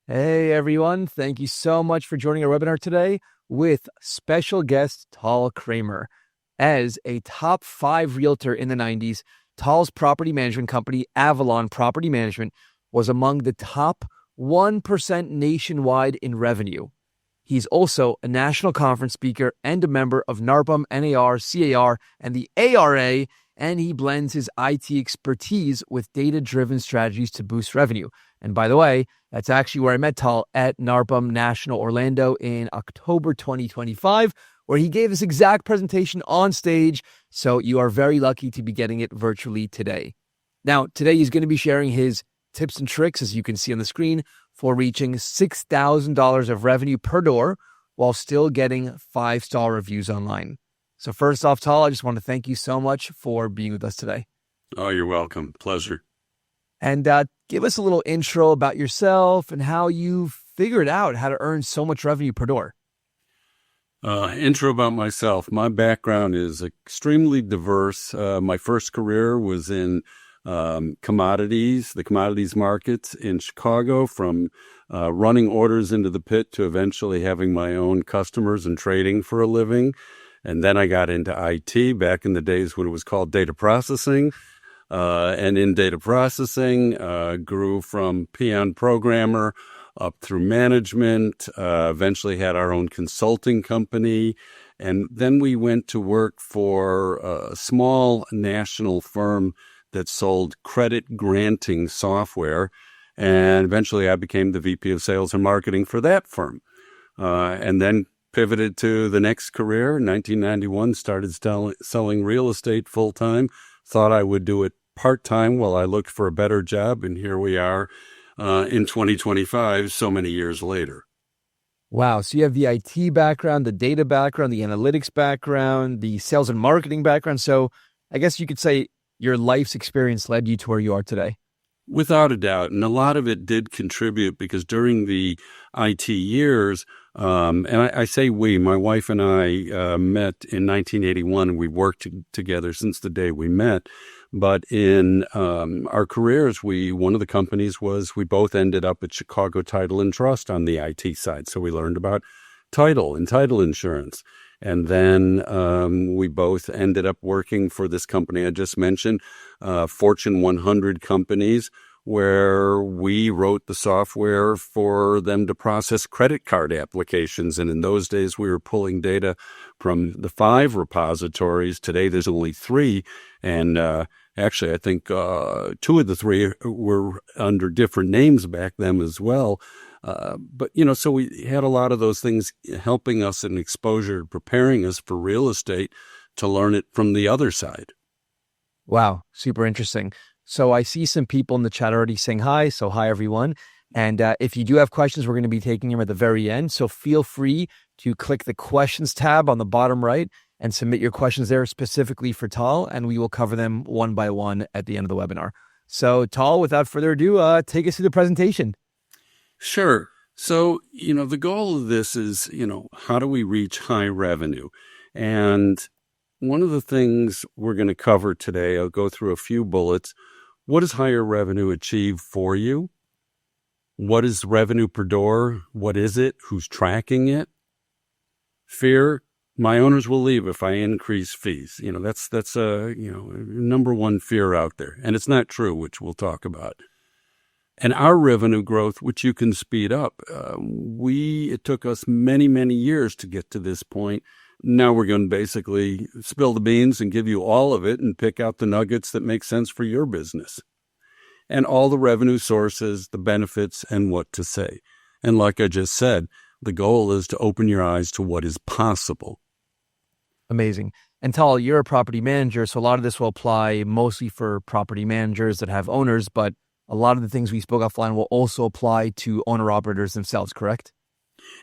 Hey everyone, thank you so much for joining our webinar today with special guest Tal Kramer. As a top 5 realtor in the 90s, Tal's property management company, Avalon Property Management, was among the top 1% nationwide in revenue. He's also a national conference speaker and a member of NARPM, NAR, CAR, and the ARA, and he blends his IT expertise with data-driven strategies to boost revenue. And by the way, that's actually where I met Tal at NARPM National Orlando in October 2025, where he gave this exact presentation on stage. So you are very lucky to be getting it virtually today. Now, today he's going to be sharing his tips and tricks, as you can see on the screen, for reaching $6,000 of revenue per door while still getting 5-star reviews online. So first off, Tal, I just want to thank you so much for being with us today. Oh, you're welcome. Pleasure. And give us a little intro about yourself and how you figured out how to earn so much revenue per door. Intro about myself. My background is extremely diverse. My first career was in commodities, the commodities markets in Chicago, from running orders into the pit to eventually having my own customers and trading for a living. And then I got into IT back in the days when it was called data processing. And in data processing, grew from peon programmer up through management, eventually had our own consulting company. And then we went to work for a small national firm that sold credit granting software. And eventually I became the VP of sales and marketing for that firm. And then pivoted to the next career. In 1991, started selling real estate full-time. Thought I would do it part-time while I looked for a better job. And here we are in 2025, so many years later. Wow. So you have the IT background, the data background, the analytics background, the sales and marketing background. So I guess you could say your life's experience led you to where you are today. Without a doubt. And a lot of it did contribute because during the IT years, and I say we, my wife and I met in 1981, and we've worked together since the day we met. But in our careers, one of the companies was we both ended up at Chicago Title and Trust on the IT side. So we learned about title and title insurance. And then we both ended up working for this company I just mentioned, Fortune 100 companies, where we wrote the software for them to process credit card applications. And in those days, we were pulling data from the 5 repositories. Today, there's only 3. And actually, I think 2 of the 3 were under different names back then as well. But, so we had a lot of those things helping us in exposure, preparing us for real estate to learn it from the other side. Wow. Super interesting. So I see some people in the chat already saying hi. So hi, everyone. And if you do have questions, we're going to be taking them at the very end. So feel free to click the questions tab on the bottom right and submit your questions there specifically for Tal, and we will cover them one by one at the end of the webinar. So Tal, without further ado, take us through the presentation. Sure. So, the goal of this is, how do we reach high revenue? And one of the things we're going to cover today, I'll go through a few bullets. What does higher revenue achieve for you? What is revenue per door? What is it? Who's tracking it? Fear. My owners will leave if I increase fees. That's a, number one fear out there. And it's not true, which we'll talk about. And our revenue growth, which you can speed up, it took us many, many years to get to this point. Now we're going to basically spill the beans and give you all of it and pick out the nuggets that make sense for your business. And all the revenue sources, the benefits, and what to say. And like I just said, the goal is to open your eyes to what is possible. Amazing. And Tal, you're a property manager, so a lot of this will apply mostly for property managers that have owners, but a lot of the things we spoke offline will also apply to owner-operators themselves, correct?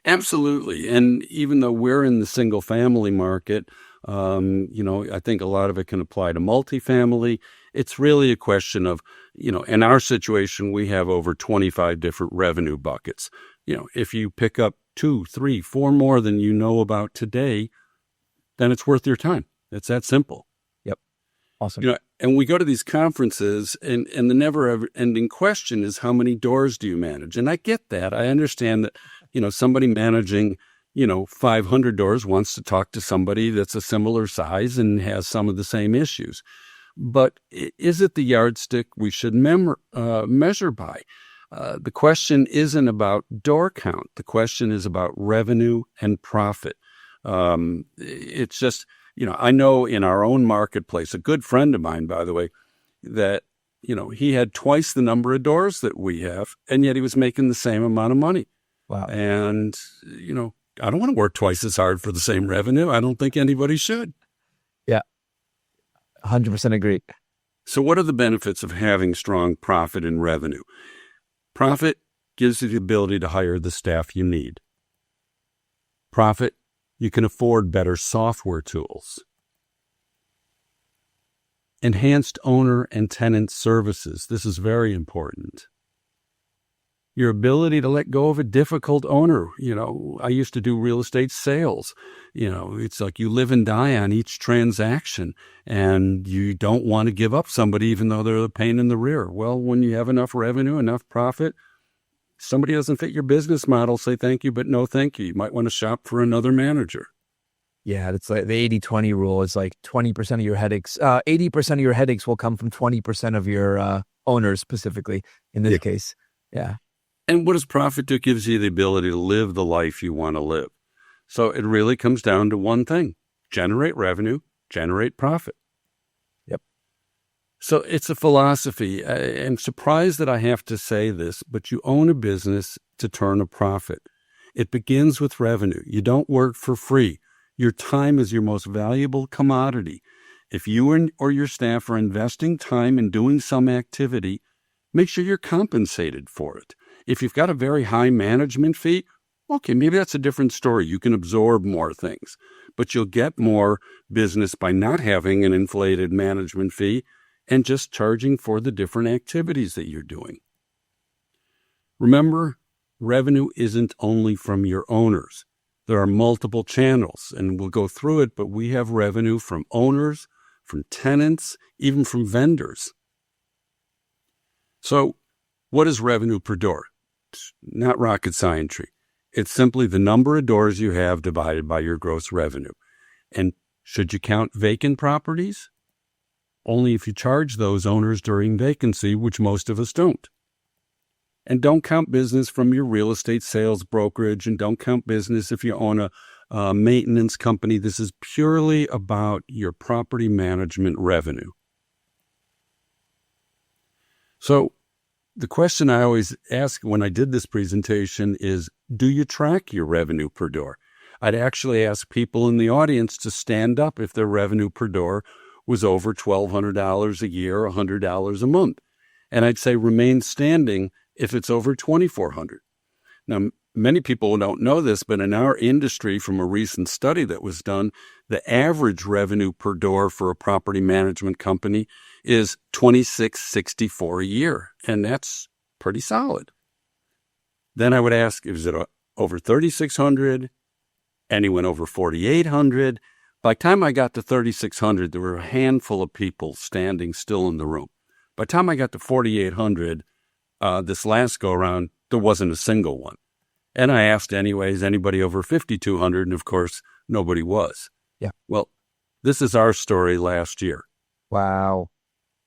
Absolutely. And even though we're in the single-family market, I think a lot of it can apply to multifamily. It's really a question of, in our situation, we have over 25 different revenue buckets. If you pick up 2, 3, 4 more than you know about today, then it's worth your time. It's that simple. Yep. Awesome. And we go to these conferences, and the never-ending question is, how many doors do you manage? And I get that. I understand that, somebody managing, 500 doors wants to talk to somebody that's a similar size and has some of the same issues. But is it the yardstick we should measure by? The question isn't about door count. The question is about revenue and profit. It's just, I know in our own marketplace, a good friend of mine, by the way, that, he had twice the number of doors that we have, and yet he was making the same amount of money. Wow. And, I don't want to work twice as hard for the same revenue. I don't think anybody should. Yeah. 100% agree. So what are the benefits of having strong profit and revenue? Profit gives you the ability to hire the staff you need. Profit, you can afford better software tools. Enhanced owner and tenant services. This is very important. Your ability to let go of a difficult owner. I used to do real estate sales. It's like you live and die on each transaction, and you don't want to give up somebody even though they're a pain in the rear. Well, when you have enough revenue, enough profit, somebody doesn't fit your business model, say thank you, but no thank you. You might want to shop for another manager. Yeah, it's like the 80-20 rule. It's like 20% of your headaches, 80% of your headaches will come from 20% of your owners specifically in this case. Yeah. And what does profit do? It gives you the ability to live the life you want to live. So it really comes down to one thing: generate revenue, generate profit. Yep. So it's a philosophy. I'm surprised that I have to say this, but you own a business to turn a profit. It begins with revenue. You don't work for free. Your time is your most valuable commodity. If you or your staff are investing time in doing some activity, make sure you're compensated for it. If you've got a very high management fee, okay, maybe that's a different story. You can absorb more things, but you'll get more business by not having an inflated management fee and just charging for the different activities that you're doing. Remember, revenue isn't only from your owners. There are multiple channels, and we'll go through it, but we have revenue from owners, from tenants, even from vendors. So what is revenue per door? It's not rocket science. It's simply the number of doors you have divided by your gross revenue. And should you count vacant properties? Only if you charge those owners during vacancy, which most of us don't. And don't count business from your real estate sales brokerage, and don't count business if you own a maintenance company. This is purely about your property management revenue. So the question I always ask when I did this presentation is, do you track your revenue per door? I'd actually ask people in the audience to stand up if their revenue per door was over $1,200 a year, $100 a month. And I'd say remain standing if it's over $2,400. Now, many people don't know this, but in our industry, from a recent study that was done, the average revenue per door for a property management company is $2,664 a year, and that's pretty solid. Then I would ask, is it over $3,600? Anyone over $4,800? By the time I got to $3,600, there were a handful of people standing still in the room. By the time I got to $4,800, this last go-around, there wasn't a single one. And I asked anyways, anybody over $5,200, and of course, nobody was. Yeah. Well, this is our story last year. Wow.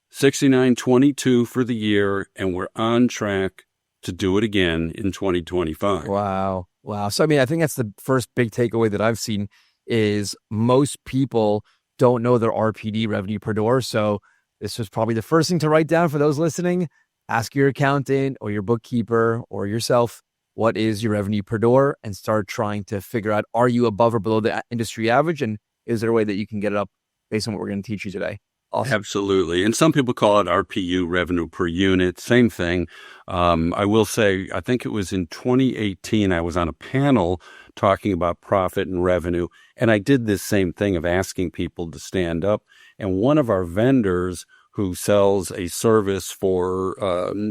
6922 for the year, and we're on track to do it again in 2025. Wow. So, I think that's the first big takeaway that I've seen is most people don't know their RPD, revenue per door. So this was probably the first thing to write down for those listening. Ask your accountant or your bookkeeper or yourself, what is your revenue per door, and start trying to figure out, are you above or below the industry average? And is there a way that you can get it up based on what we're going to teach you today? Awesome. Absolutely. And some people call it RPU, revenue per unit, same thing. I will say, I think it was in 2018, I was on a panel talking about profit and revenue, and I did this same thing of asking people to stand up. And one of our vendors who sells a service for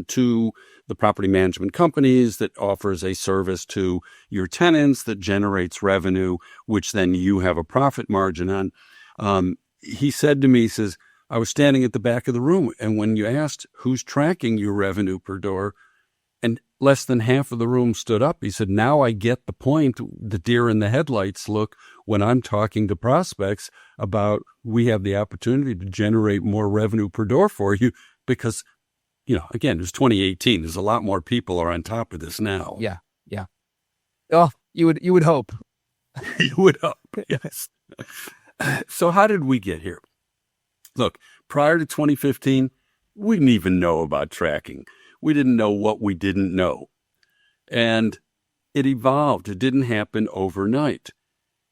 to the property management companies that offers a service to your tenants that generates revenue, which then you have a profit margin on. He said to me, he says, I was standing at the back of the room, and when you asked who's tracking your revenue per door, and less than half of the room stood up, he said, now I get the point, the deer in the headlights look, when I'm talking to prospects about we have the opportunity to generate more revenue per door for you because, again, it was 2018. There's a lot more people are on top of this now. Yeah. Oh, you would hope. You would hope, yes. So how did we get here? Look, prior to 2015, we didn't even know about tracking. We didn't know what we didn't know. And it evolved. It didn't happen overnight.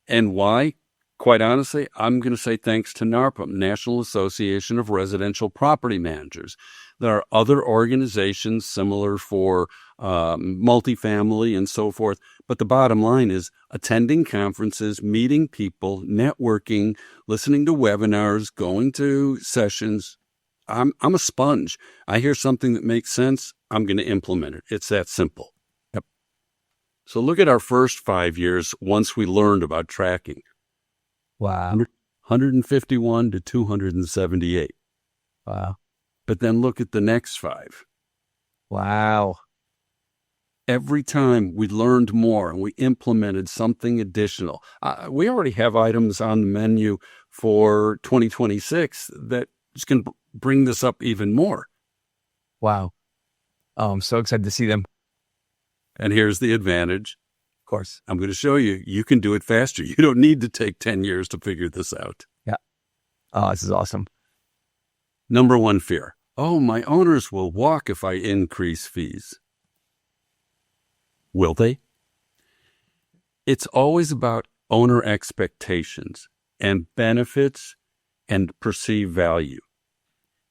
And why? Quite honestly, I'm going to say thanks to NARPM, National Association of Residential Property Managers. There are other organizations similar for multifamily and so forth. But the bottom line is attending conferences, meeting people, networking, listening to webinars, going to sessions. I'm a sponge. I hear something that makes sense, I'm going to implement it. It's that simple. Yep. So look at our first 5 years once we learned about tracking. Wow. 151 to 278. Wow. But then look at the next 5. Wow. Every time we learned more and we implemented something additional. We already have items on the menu for 2026 that is going to bring this up even more. Wow. Oh, I'm so excited to see them. And here's the advantage. Of course. I'm going to show you. You can do it faster. You don't need to take 10 years to figure this out. Yeah. Oh, this is awesome. Number one fear. Oh, my owners will walk if I increase fees. Will they? It's always about owner expectations and benefits and perceived value.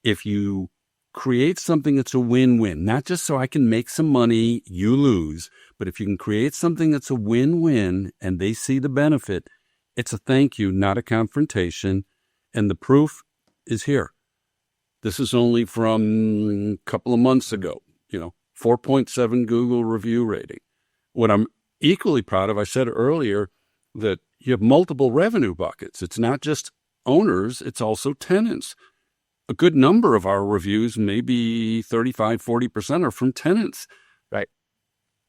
If you create something that's a win-win, not just so I can make some money, you lose, but if you can create something that's a win-win and they see the benefit, it's a thank you, not a confrontation. And the proof is here. This is only from a couple of months ago, 4.7 Google review rating. What I'm equally proud of, I said earlier that you have multiple revenue buckets. It's not just owners, it's also tenants. A good number of our reviews, maybe 35, 40% are from tenants. Right.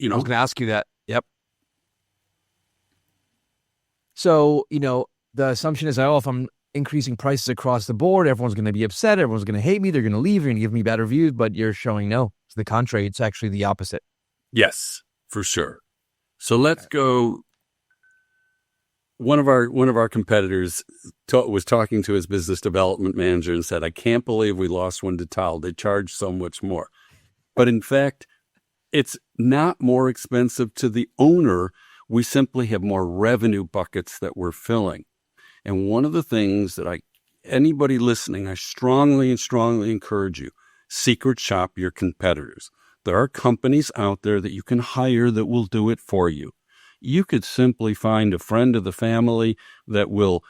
I was going to ask you that. Yep. So, the assumption is, if I'm increasing prices across the board, everyone's going to be upset. Everyone's going to hate me. They're going to leave. You're going to give me bad reviews, but you're showing no. It's the contrary. It's actually the opposite. Yes, for sure. So let's go. One of our competitors was talking to his business development manager and said, I can't believe we lost one to Tal. They charge so much more. But in fact, it's not more expensive to the owner. We simply have more revenue buckets that we're filling. And one of the things that anybody listening, I strongly encourage you, secret shop your competitors. There are companies out there that you can hire that will do it for you. You could simply find a friend of the family that will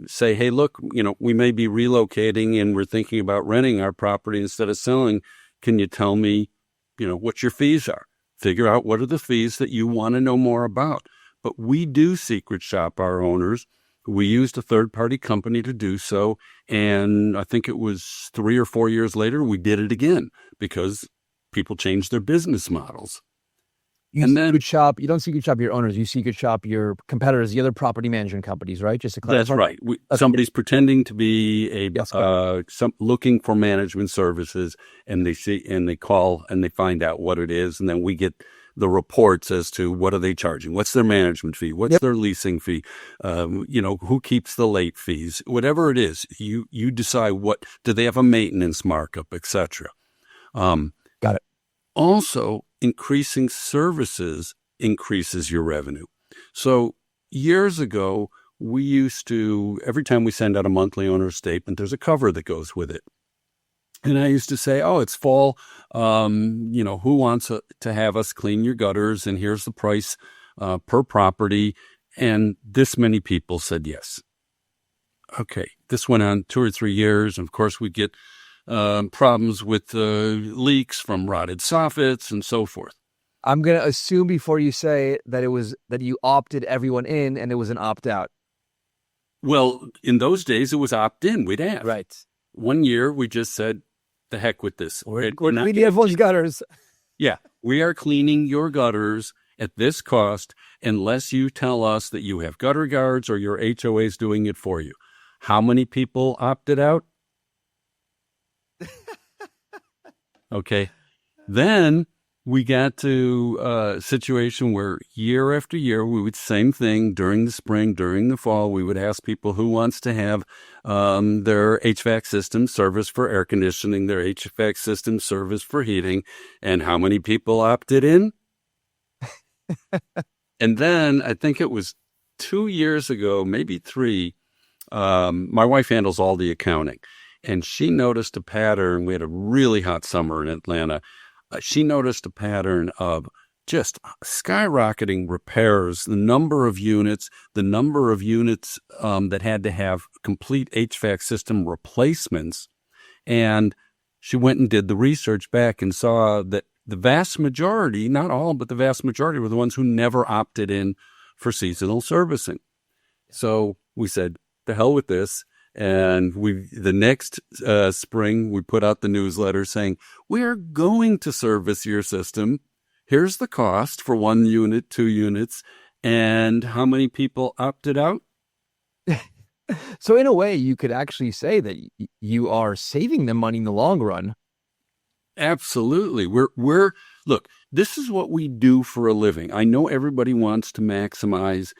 say, hey, look, we may be relocating and we're thinking about renting our property instead of selling. Can you tell me, what your fees are? Figure out what are the fees that you want to know more about. But we do secret shop our owners. We used a third-party company to do so. And I think it was 3 or 4 years later, we did it again because people changed their business models. You don't secret shop your owners. You secret shop your competitors, the other property management companies, right? Just to clarify. That's right. Somebody's pretending to be looking for management services, and they call and they find out what it is, and then we get the reports as to what are they charging, what's their management fee, what's their leasing fee, who keeps the late fees, whatever it is. You decide what do they have a maintenance markup, etc. Got it. Also, increasing services increases your revenue. So years ago, we used to, every time we send out a monthly owner statement, there's a cover that goes with it. And I used to say, it's fall, who wants to have us clean your gutters? And here's the price per property. And this many people said yes. Okay, this went on 2 or 3 years. And of course, we get problems with leaks from rotted soffits and so forth. I'm going to assume before you say that you opted everyone in and it was an opt-out. Well, in those days, it was opt-in. We'd ask. Right. one year we just said, the heck with this. We're Not cleaning gonna everyone's gutters. Yeah, we are cleaning your gutters at this cost unless you tell us that you have gutter guards or your HOA is doing it for you. How many people opted out? Okay. Then we got to a situation where year after year, we would same thing during the spring, during the fall. We would ask people who wants to have their HVAC system service for air conditioning, their HVAC system service for heating, and how many people opted in. And then I think it was 2 years ago, maybe 3. My wife handles all the accounting, and she noticed a pattern. We had a really hot summer in Atlanta. She noticed a pattern of just skyrocketing repairs, the number of units that had to have complete HVAC system replacements. And she went and did the research back and saw that the vast majority, not all, but the vast majority were the ones who never opted in for seasonal servicing. So we said, the hell with this. And the next spring, we put out the newsletter saying, we are going to service your system. Here's the cost for 1 unit, 2 units, and how many people opted out? So in a way, you could actually say that you are saving them money in the long run. Absolutely. Look, this is what we do for a living. I know everybody wants to maximize.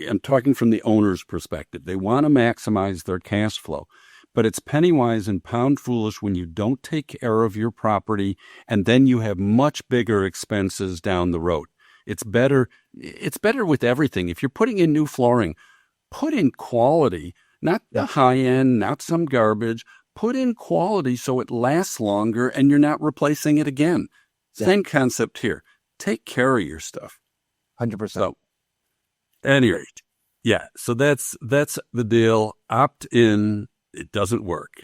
I'm talking from the owner's perspective. They want to maximize their cash flow, but it's penny wise and pound foolish when you don't take care of your property and then you have much bigger expenses down the road. It's better with everything. If you're putting in new flooring, put in quality, not the high end, not some garbage. Put in quality so it lasts longer and you're not replacing it again. Yeah. Same concept here. Take care of your stuff. 100%. So, anyway, yeah. So that's the deal. Opt in. It doesn't work.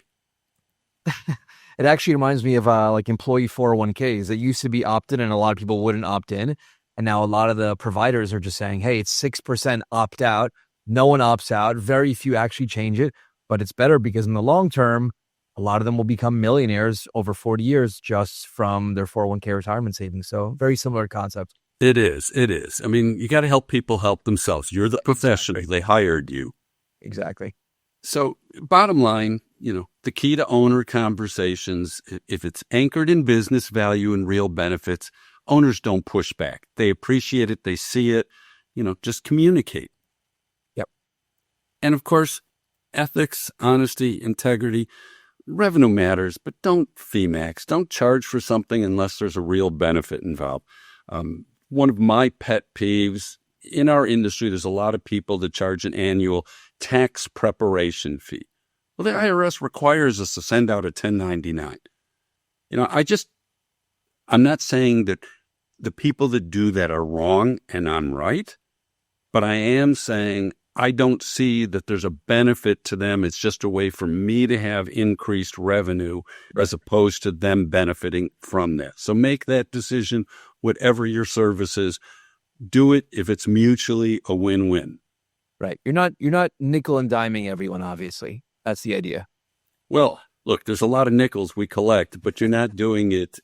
It actually reminds me of like employee 401ks. It used to be opt in and a lot of people wouldn't opt in. And now a lot of the providers are just saying, hey, it's 6% opt out. No one opts out. Very few actually change it. But it's better because in the long term, a lot of them will become millionaires over 40 years just from their 401k retirement savings. So very similar concept. It is. I mean, you got to help people help themselves. You're the professional. Exactly. They hired you. Exactly. So bottom line, the key to owner conversations, if it's anchored in business value and real benefits, owners don't push back. They appreciate it. They see it, just communicate. Yep. And of course, ethics, honesty, integrity, revenue matters, but don't fee max. Don't charge for something unless there's a real benefit involved. One of my pet peeves in our industry, there's a lot of people that charge an annual tax preparation fee. Well, the IRS requires us to send out a 1099. I'm not saying that the people that do that are wrong and I'm right, but I am saying I don't see that there's a benefit to them. It's just a way for me to have increased revenue as opposed to them benefiting from that. So make that decision, whatever your service is. Do it if it's mutually a win-win. Right. You're not nickel and diming everyone, obviously. That's the idea. Well, look, there's a lot of nickels we collect, but you're not doing it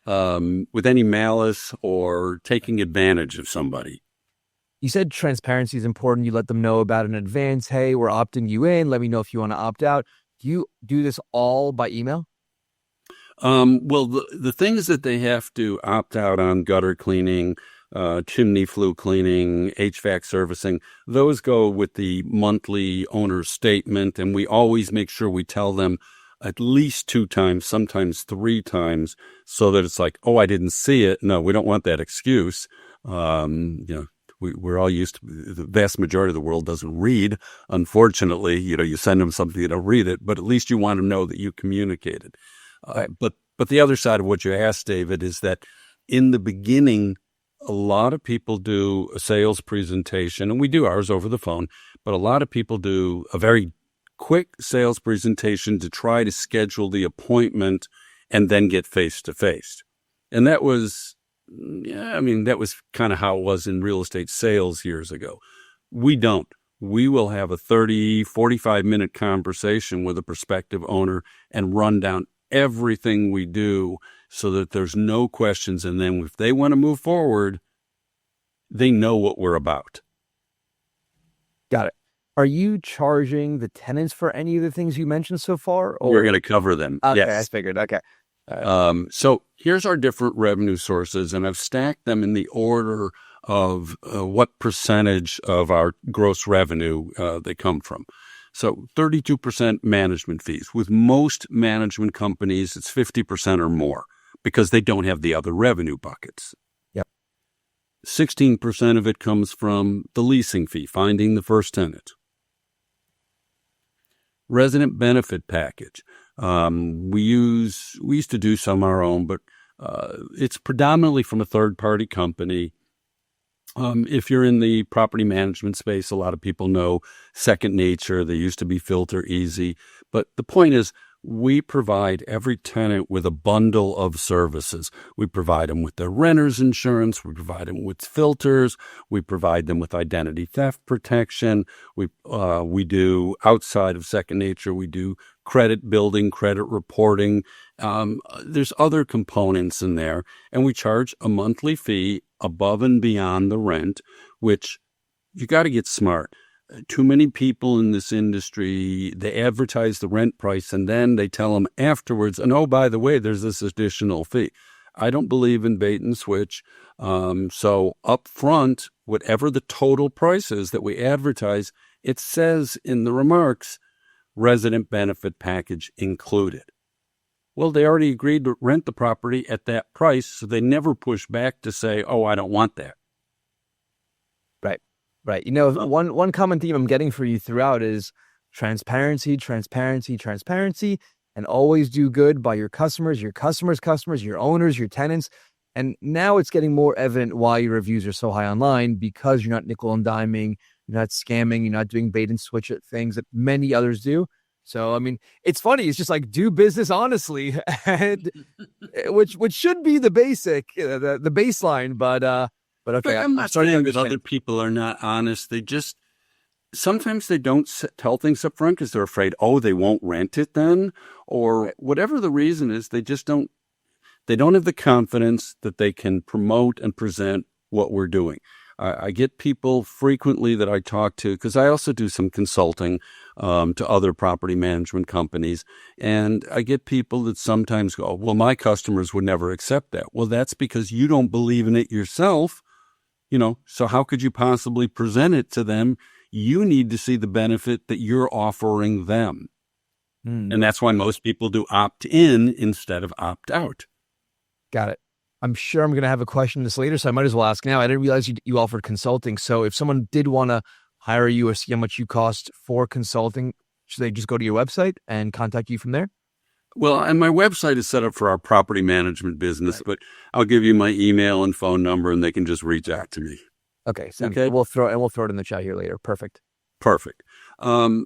with any malice or taking advantage of somebody. You said transparency is important. You let them know about it in advance. Hey, we're opting you in. Let me know if you want to opt out. Do you do this all by email? Well, the things that they have to opt out on, gutter cleaning, chimney flue cleaning, HVAC servicing, those go with the monthly owner statement. And we always make sure we tell them at least 2 times, sometimes 3 times, so that it's like, oh, I didn't see it. No, we don't want that excuse. We're all used to, the vast majority of the world doesn't read. Unfortunately, you send them something, they don't read it, but at least you want to know that you communicated. But the other side of what you asked, David, is that in the beginning, a lot of people do a sales presentation, and we do ours over the phone, but a lot of people do a very quick sales presentation to try to schedule the appointment and then get face-to-face. And that was kind of how it was in real estate sales years ago. We don't. we will have a 30, 45-minute conversation with a prospective owner and run down everything we do so that there's no questions. And then if they want to move forward, they know what we're about. Got it. Are you charging the tenants for any of the things you mentioned so far? Or? We're going to cover them. Okay, yes. I figured. Okay. So here's our different revenue sources, and I've stacked them in the order of what percentage of our gross revenue they come from. So 32% management fees. With most management companies, it's 50% or more because they don't have the other revenue buckets. Yep. 16% of it comes from the leasing fee, finding the first tenant. Resident benefit package. We used to do some our own, but it's predominantly from a third-party company. If you're in the property management space, a lot of people know Second Nature. They used to be Filter Easy. But the point is, we provide every tenant with a bundle of services. We provide them with their renter's insurance. We provide them with filters. We provide them with identity theft protection. We do, outside of Second Nature, we do credit building, credit reporting. There's other components in there. And we charge a monthly fee above and beyond the rent, which you got to get smart. Too many people in this industry, they advertise the rent price and then they tell them afterwards, and oh, by the way, there's this additional fee. I don't believe in bait and switch. So up front, whatever the total price is that we advertise, it says in the remarks, resident benefit package included. Well, they already agreed to rent the property at that price, so they never push back to say, oh, I don't want that. Right. You know, one common theme I'm getting for you throughout is transparency, and always do good by your customers, your owners, your tenants. And now it's getting more evident why your reviews are so high online, because you're not nickel and diming, you're not scamming, you're not doing bait and switch things that many others do. So, I mean, it's funny. It's just like, do business honestly, and which should be the basic, the baseline. But okay, I'm not saying that other people are not honest. Sometimes they don't tell things up front because they're afraid, oh, they won't rent it then, or whatever the reason is, they don't have the confidence that they can promote and present what we're doing. I get people frequently that I talk to, because I also do some consulting to other property management companies, and I get people that sometimes go, well, my customers would never accept that. Well, that's because you don't believe in it yourself. So how could you possibly present it to them? You need to see the benefit that you're offering them. And that's why most people do opt-in instead of opt-out. Got it. I'm sure I'm going to have a question on this later, so I might as well ask now. I didn't realize you offered consulting. So if someone did want to hire you or see how much you cost for consulting, should they just go to your website and contact you from there? Well, and my website is set up for our property management business, right, but I'll give you my email and phone number, and they can just reach out to me. Okay. We'll throw it in the chat here later. Perfect.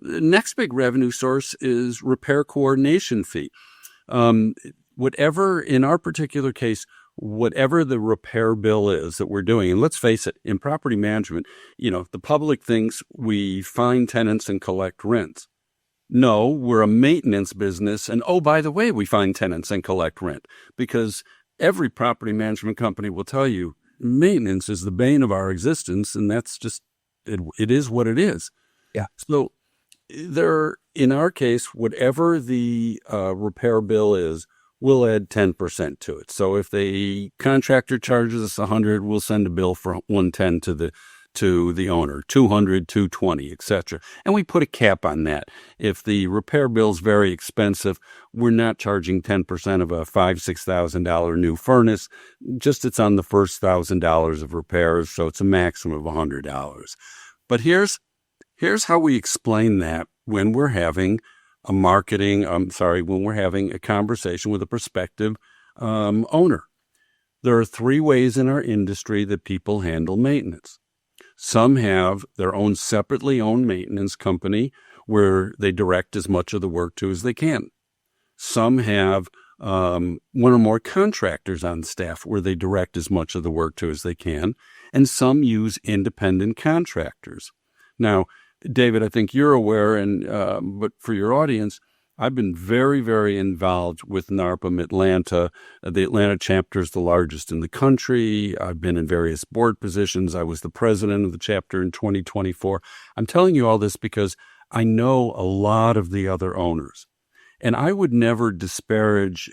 Next big revenue source is repair coordination fee. Whatever, in our particular case, whatever the repair bill is that we're doing, and let's face it, in property management, the public thinks we find tenants and collect rents. No, we're a maintenance business. And oh, by the way, we find tenants and collect rent, because every property management company will tell you maintenance is the bane of our existence. And that's just, it is what it is. Yeah. So in our case, whatever the repair bill is, we'll add 10% to it. So if the contractor charges us $100, we'll send a bill for $110 to the owner, $200, $220, etc. And we put a cap on that. If the repair bill is very expensive, we're not charging 10% of a $5,000-$6,000 new furnace. Just it's on the first $1,000 of repairs, so it's a maximum of $100. But here's how we explain that when we're having when we're having a conversation with a prospective owner. There are 3 ways in our industry that people handle maintenance. Some have their own separately owned maintenance company where they direct as much of the work to as they can. Some have one or more contractors on staff where they direct as much of the work to as they can. And some use independent contractors. Now, David, I think you're aware, and but for your audience, I've been very, very involved with NARPM Atlanta. The Atlanta chapter is the largest in the country. I've been in various board positions. I was the president of the chapter in 2024. I'm telling you all this because I know a lot of the other owners, and I would never disparage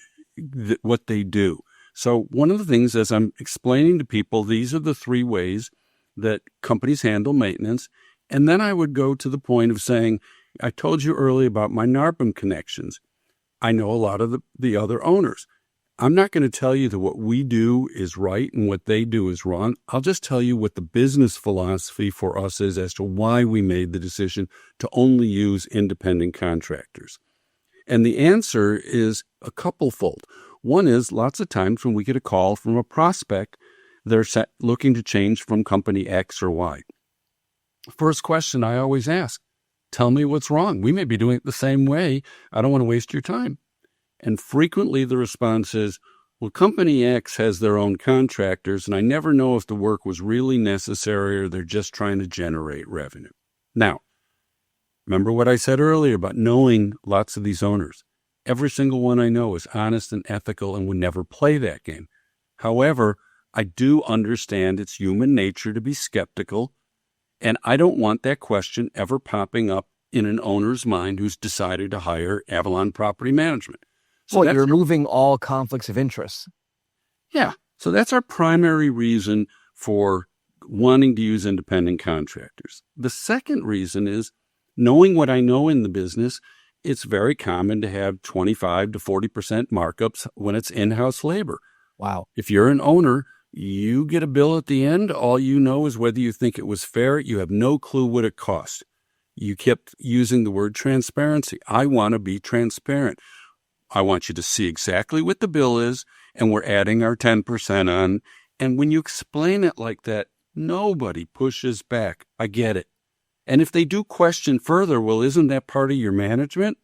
what they do. So one of the things, as I'm explaining to people, these are the three ways that companies handle maintenance. And then I would go to the point of saying, I told you earlier about my NARPM connections. I know a lot of the other owners. I'm not going to tell you that what we do is right and what they do is wrong. I'll just tell you what the business philosophy for us is as to why we made the decision to only use independent contractors. And the answer is a couplefold. One is lots of times when we get a call from a prospect, they're looking to change from company X or Y. First question I always ask, tell me what's wrong. We may be doing it the same way. I don't want to waste your time. And frequently the response is, well, company X has their own contractors, and I never know if the work was really necessary or they're just trying to generate revenue. Now, remember what I said earlier about knowing lots of these owners. Every single one I know is honest and ethical and would never play that game. However, I do understand it's human nature to be skeptical, and I don't want that question ever popping up in an owner's mind who's decided to hire Avalon Property Management. So you're removing all conflicts of interest. Yeah. So that's our primary reason for wanting to use independent contractors. The second reason is knowing what I know in the business. It's very common to have 25 to 40% markups when it's in-house labor. Wow. If you're an owner, you get a bill at the end. All you know is whether you think it was fair. You have no clue what it cost. You kept using the word transparency. I want to be transparent. I want you to see exactly what the bill is, and we're adding our 10% on. And when you explain it like that, nobody pushes back. I get it. And if they do question further, well, isn't that part of your management?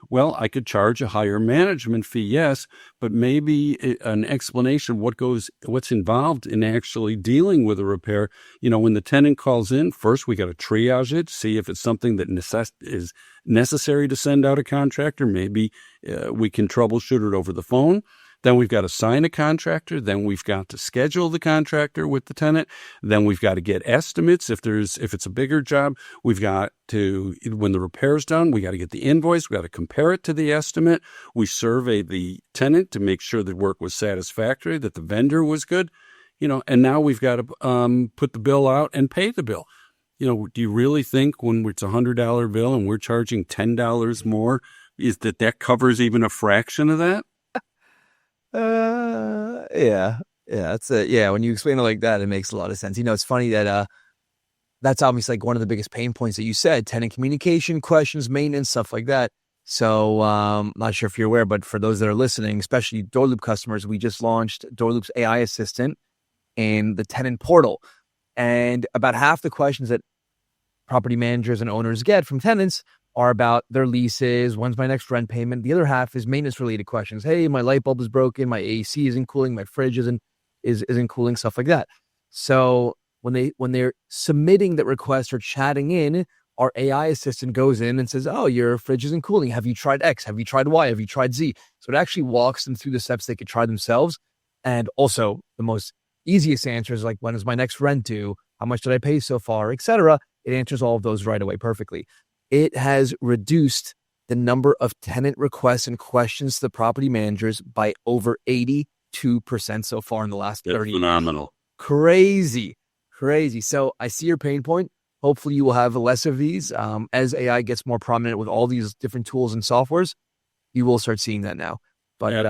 Well, I could charge a higher management fee, yes, but maybe an explanation of what's involved in actually dealing with a repair. You know, when the tenant calls in, first we got to triage it, see if it's something that is necessary to send out a contractor. Maybe we can troubleshoot it over the phone. Then we've got to sign a contractor. Then we've got to schedule the contractor with the tenant. Then we've got to get estimates. If it's a bigger job, we've got to, when the repair's done, we got to get the invoice. We got to compare it to the estimate. We survey the tenant to make sure the work was satisfactory, that the vendor was good, and now we've got to put the bill out and pay the bill. Do you really think when it's $100 bill and we're charging $10 more, is that covers even a fraction of that? Yeah. That's it. Yeah. When you explain it like that, it makes a lot of sense. It's funny that, that's obviously like one of the biggest pain points that you said, tenant communication, questions, maintenance, stuff like that. So, not sure if you're aware, but for those that are listening, especially DoorLoop customers, we just launched DoorLoop's AI assistant in the tenant portal. And about half the questions that property managers and owners get from tenants are about their leases, when's my next rent payment. The other half is maintenance-related questions. Hey, my light bulb is broken, my AC isn't cooling, my fridge isn't cooling, stuff like that. So when they're submitting that request or chatting in, our AI assistant goes in and says, oh, your fridge isn't cooling. Have you tried X? Have you tried Y? Have you tried Z? So it actually walks them through the steps they could try themselves. And also the most easiest answer is like, when is my next rent due? How much did I pay so far, etc. It answers all of those right away perfectly. It has reduced the number of tenant requests and questions to the property managers by over 82% so far in the last 30 years. Phenomenal. Crazy. So I see your pain point. Hopefully you will have less of these. As AI gets more prominent with all these different tools and softwares, you will start seeing that now. But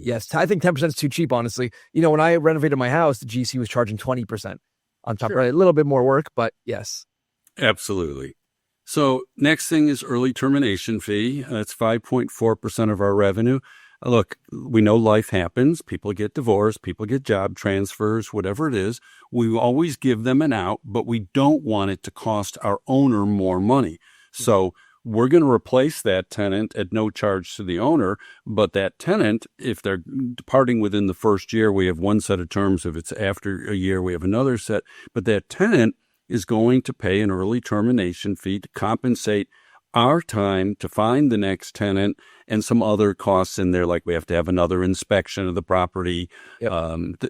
yes, I think 10% is too cheap, honestly. When I renovated my house, the GC was charging 20% on top. Sure. Right? A little bit more work, but yes. Absolutely. So next thing is early termination fee. That's 5.4% of our revenue. Look, we know life happens. People get divorced. People get job transfers, whatever it is. We always give them an out, but we don't want it to cost our owner more money. So we're going to replace that tenant at no charge to the owner. But that tenant, if they're departing within the first year, we have one set of terms. If it's after a year, we have another set. But that tenant is going to pay an early termination fee to compensate our time to find the next tenant and some other costs in there, like we have to have another inspection of the property, Yep.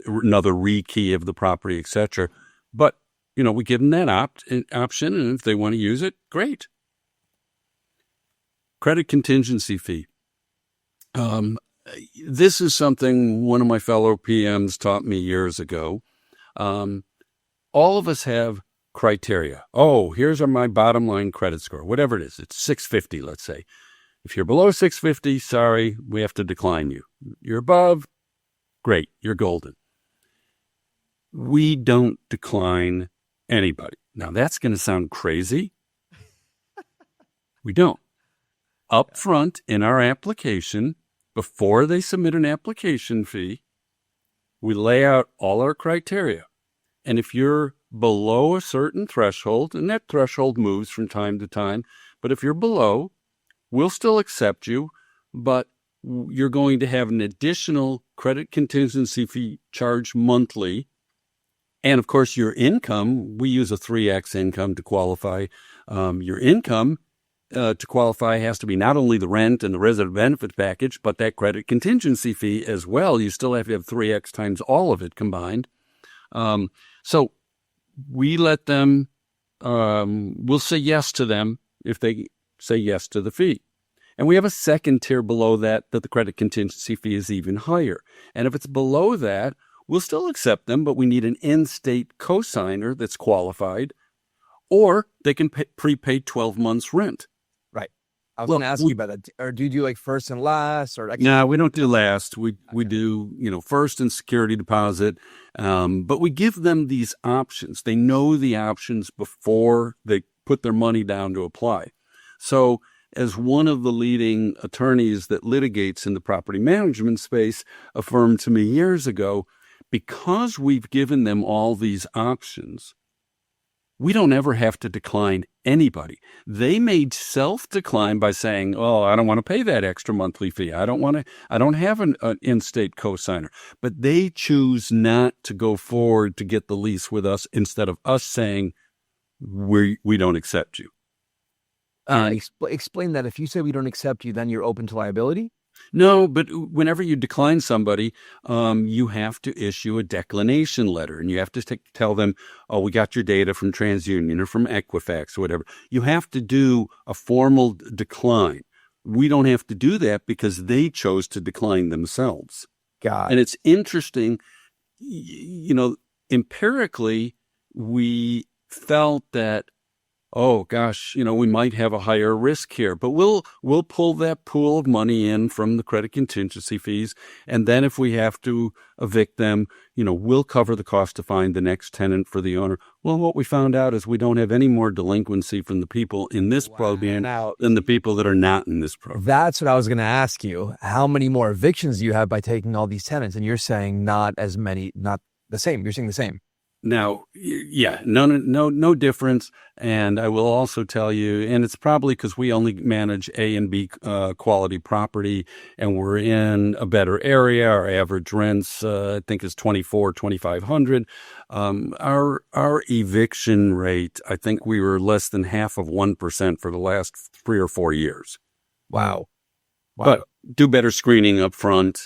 another rekey of the property, etc. But, we give them that option, and if they want to use it, great. Credit contingency fee. This is something one of my fellow PMs taught me years ago. All of us have criteria. Oh, here's my bottom line credit score, whatever it is. It's 650, let's say. If you're below 650, sorry, we have to decline you. You're above, great, you're golden. We don't decline anybody. Now, that's going to sound crazy. We don't. Up front in our application, before they submit an application fee, we lay out all our criteria. And if you're below a certain threshold, and that threshold moves from time to time, but if you're below, we'll still accept you, but you're going to have an additional credit contingency fee charged monthly. And of course, your income, we use a 3X income to qualify. Your income to qualify has to be not only the rent and the resident benefit package, but that credit contingency fee as well. You still have to have 3X times all of it combined. So we let them, we'll say yes to them if they say yes to the fee. And we have a second tier below that the credit contingency fee is even higher. And if it's below that, we'll still accept them, but we need an in-state cosigner that's qualified, or they can prepay 12 months rent. Right. I was going to ask you about that. Or do you do like first and last? Or No, we don't do last. We do, first and security deposit. But we give them these options. They know the options before they put their money down to apply. So as one of the leading attorneys that litigates in the property management space affirmed to me years ago, because we've given them all these options, we don't ever have to decline anybody. They may self-decline by saying, "Oh, I don't want to pay that extra monthly fee. I don't have an in-state cosigner." But they choose not to go forward to get the lease with us instead of us saying, we don't accept you. Explain that. If you say we don't accept you, then you're open to liability? No, but whenever you decline somebody, you have to issue a declination letter, and you have to tell them, "Oh, we got your data from TransUnion or from Equifax or whatever." You have to do a formal decline. We don't have to do that because they chose to decline themselves. And it's interesting, empirically, we felt that, oh gosh, we might have a higher risk here, but we'll pull that pool of money in from the credit contingency fees. And then if we have to evict them, we'll cover the cost to find the next tenant for the owner. Well, what we found out is we don't have any more delinquency from the people in this program than the people that are not in this program. That's what I was going to ask you. How many more evictions do you have by taking all these tenants? And you're saying not as many, not the same. You're saying the same. Now, yeah, no difference. And I will also tell you, and it's probably because we only manage A and B quality property, and we're in a better area. Our average rents, I think, is $2,400-$2,500. Our eviction rate, I think we were less than 0.5% for the last 3 or 4 years. Wow. But do better screening up front.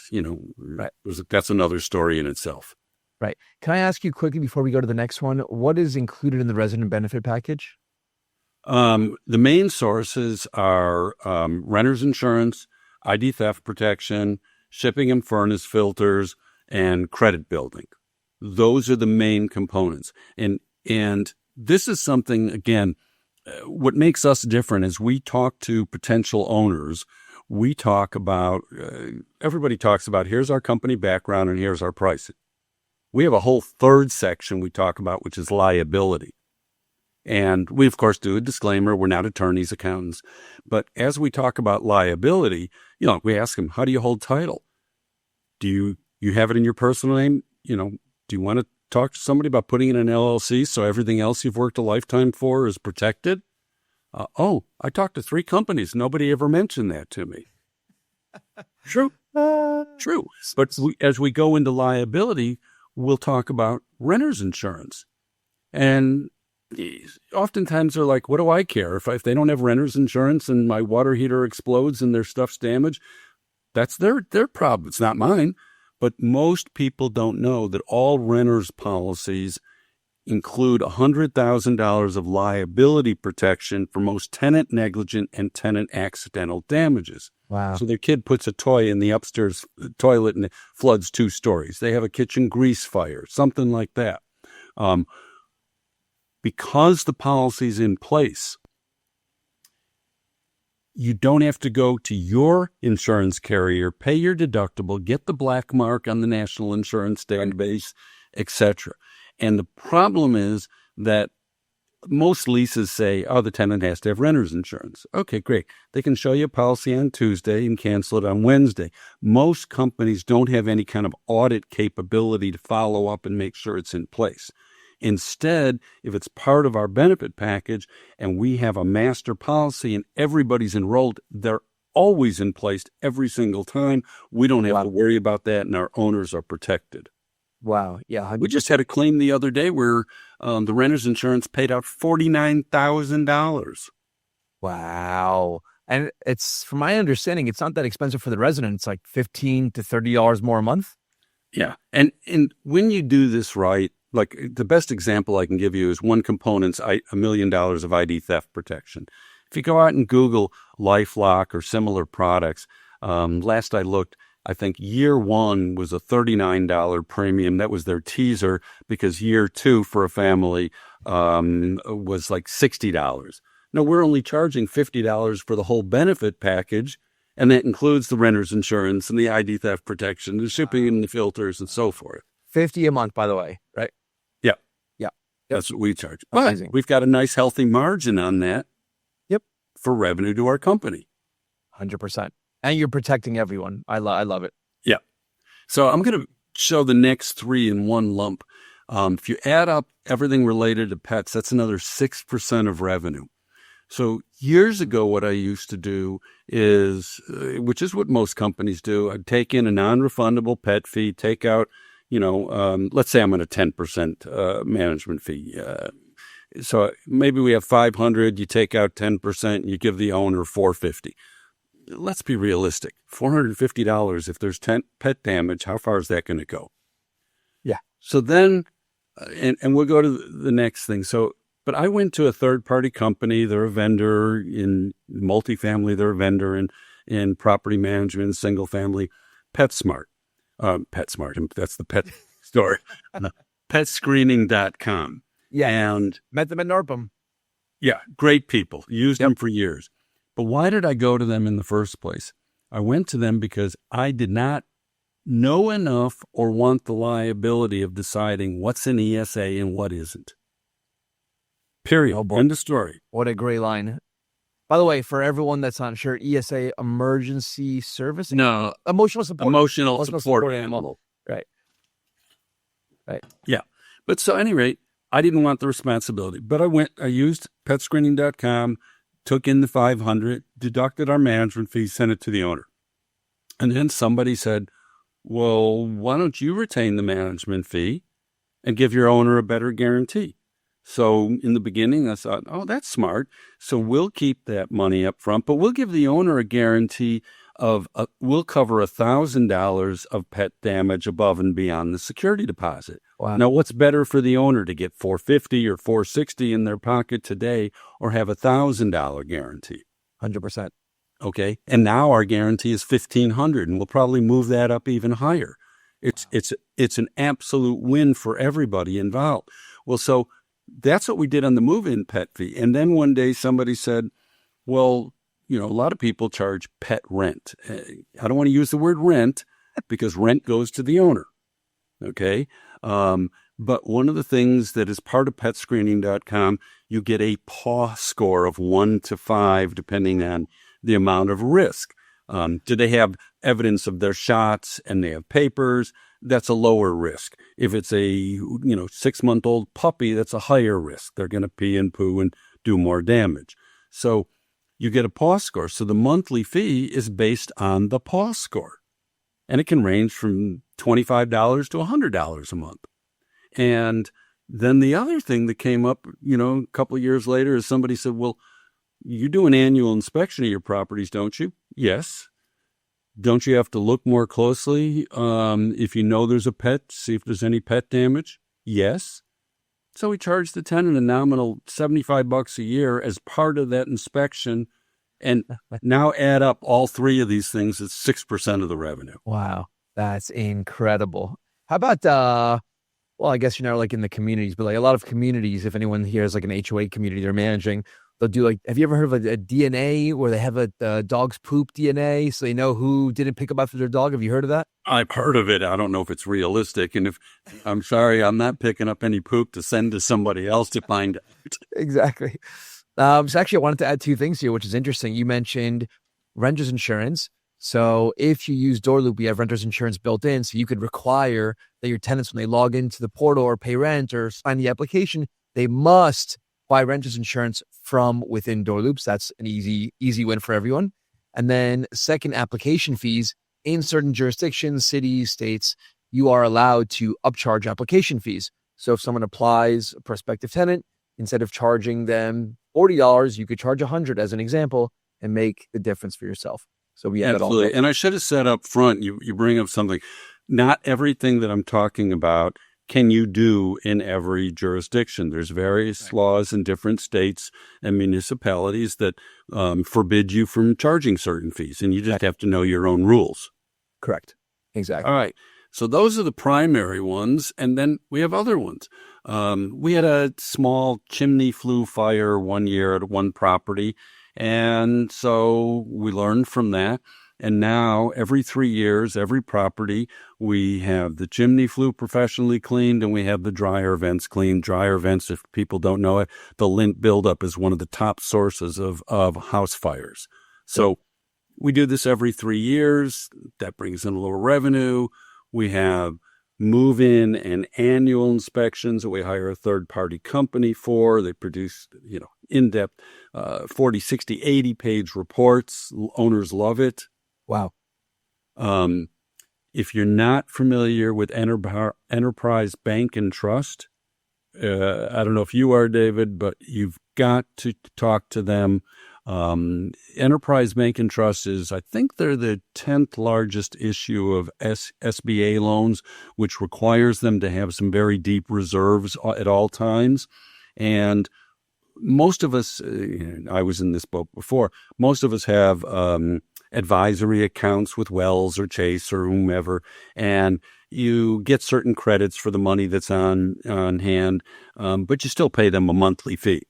Right. That's another story in itself. Right. Can I ask you quickly before we go to the next one, what is included in the resident benefit package? The main sources are renter's insurance, ID theft protection, shipping and furnace filters, and credit building. Those are the main components. And this is something, again, what makes us different is we talk to potential owners. We talk about, everybody talks about, here's our company background and here's our pricing. We have a whole third section we talk about, which is liability. And we, of course, do a disclaimer. We're not attorneys, accountants. But as we talk about liability, we ask them, how do you hold title? Do you have it in your personal name? Do you want to talk to somebody about putting in an LLC so everything else you've worked a lifetime for is protected? I talked to 3 companies. Nobody ever mentioned that to me. True. True. But as we go into liability, we'll talk about renter's insurance. And oftentimes they're like, what do I care? If they don't have renter's insurance and my water heater explodes and their stuff's damaged, that's their problem. It's not mine. But most people don't know that all renters policies include $100,000 of liability protection for most tenant negligent and tenant accidental damages. Wow. So their kid puts a toy in the upstairs toilet and it floods 2 stories. They have a kitchen grease fire, something like that. Because the policy's in place, you don't have to go to your insurance carrier, pay your deductible, get the black mark on the national insurance database, etc. And the problem is that most leases say, oh, the tenant has to have renter's insurance. Okay, great. They can show you a policy on Tuesday and cancel it on Wednesday. Most companies don't have any kind of audit capability to follow up and make sure it's in place. Instead, if it's part of our benefit package and we have a master policy and everybody's enrolled, they're always in place every single time. We don't have to worry about that, and our owners are protected. Wow. Yeah. We just had a claim the other day where the renter's insurance paid out $49,000. Wow. And it's, from my understanding, it's not that expensive for the resident. It's like $15 to $30 more a month. Yeah. And when you do this right, like the best example I can give you is one component's $1 million of ID theft protection. If you go out and Google LifeLock or similar products, last I looked, I think year 1 was a $39 premium. That was their teaser, because year 2 for a family was like $60. No, we're only charging $50 for the whole benefit package, and that includes the renter's insurance and the ID theft protection, the shipping and the filters and so forth. $50 a month, by the way, right? Yeah. Yeah. That's what we charge. Amazing. But we've got a nice healthy margin on that. Yep. For revenue to our company. 100%. And you're protecting everyone. I love it. Yeah. So I'm going to show the next 3 in one lump. If you add up everything related to pets, that's another 6% of revenue. So years ago, what I used to do is, which is what most companies do, I'd take in a non-refundable pet fee, take out, let's say I'm on a 10% management fee. So maybe we have 500, you take out 10%, you give the owner $450. Let's be realistic. $450, if there's pet damage, how far is that going to go? Yeah. So then, and we'll go to the next thing. So, but I went to a third-party company. They're a vendor in multifamily. They're a vendor in property management, single-family. PetSmart. PetSmart. That's the pet store. Petscreening.com. Yeah. And met them at Norpum. Yeah, great people. Used them for years. But why did I go to them in the first place? I went to them because I did not know enough or want the liability of deciding what's an ESA and what isn't. Period. Oh, boy. End of story. What a great line. By the way, for everyone that's not sure, ESA, emergency service? No. Emotional support. Emotional support animal. Right. Yeah. But so at any rate, I didn't want the responsibility. But I used petscreening.com, took in the $500, deducted our management fee, sent it to the owner. And then somebody said, well, why don't you retain the management fee and give your owner a better guarantee? So in the beginning, I thought, oh, that's smart. So we'll keep that money up front, but we'll give the owner a guarantee of, we'll cover $1,000 of pet damage above and beyond the security deposit. Wow. Now, what's better for the owner, to get $450 or $460 in their pocket today, or have $1,000 guarantee? 100%. Okay. And now our guarantee is $1,500, and we'll probably move that up even higher. It's an absolute win for everybody involved. Well, so that's what we did on the move-in pet fee. And then one day somebody said, well, a lot of people charge pet rent. I don't want to use the word rent because rent goes to the owner. Okay. But one of the things that is part of petscreening.com, you get a paw score of 1 to 5, depending on the amount of risk. Do they have evidence of their shots and they have papers? That's a lower risk. If it's a 6-month-old puppy, that's a higher risk. They're going to pee and poo and do more damage. So you get a paw score. So the monthly fee is based on the paw score. And it can range from $25 to $100 a month. And Then the other thing that came up, a couple of years later is somebody said, well, you do an annual inspection of your properties, don't you? Yes. Don't you have to look more closely if you know there's a pet, see if there's any pet damage? Yes. So we charge the tenant a nominal $75 a year as part of that inspection. And now add up all three of these things, it's 6% of the revenue. Wow. That's incredible. How about, well, I guess you're not like in the communities, but like a lot of communities, if anyone here is like an HOA community they're managing, they'll do like, have you ever heard of a DNA where they have a dog's poop DNA so they know who didn't pick up after their dog? Have you heard of that? I've heard of it. I don't know if it's realistic. And I'm sorry, I'm not picking up any poop to send to somebody else to find out. Exactly. So actually, I wanted to add two things here, which is interesting. You mentioned renter's insurance. So if you use DoorLoop, we have renter's insurance built in. So you could require that your tenants, when they log into the portal or pay rent or sign the application, they must buy renter's insurance from within DoorLoops. That's an easy win for everyone. And then second, application fees. In certain jurisdictions, cities, states, you are allowed to upcharge application fees. So if someone applies, a prospective tenant, instead of charging them $40, you could charge $100 as an example and make the difference for yourself. So we have Absolutely. it all. And I should have said up front, you bring up something. Not everything that I'm talking about can you do in every jurisdiction. There's various laws in different states and municipalities that forbid you from charging certain fees, and you just have to know your own rules. Correct. Exactly. All right. So those are the primary ones, and then we have other ones. We had a small chimney flue fire one year at one property, and so we learned from that. And now, every 3 years, every property, we have the chimney flue professionally cleaned, and we have the dryer vents cleaned. Dryer vents, if people don't know it, the lint buildup is one of the top sources of house fires. So we do this every 3 years. That brings in a little revenue. We have move-in and annual inspections that we hire a third-party company for. They produce, in-depth 40, 60, 80-page reports. Owners love it. Wow. If you're not familiar with Enterprise Bank and Trust, I don't know if you are, David, but you've got to talk to them. Enterprise Bank and Trust is, I think they're the 10th largest issue of SBA loans, which requires them to have some very deep reserves at all times. And most of us, I was in this boat before, most of us have advisory accounts with Wells or Chase or whomever, and you get certain credits for the money that's on hand, but you still pay them a monthly fee.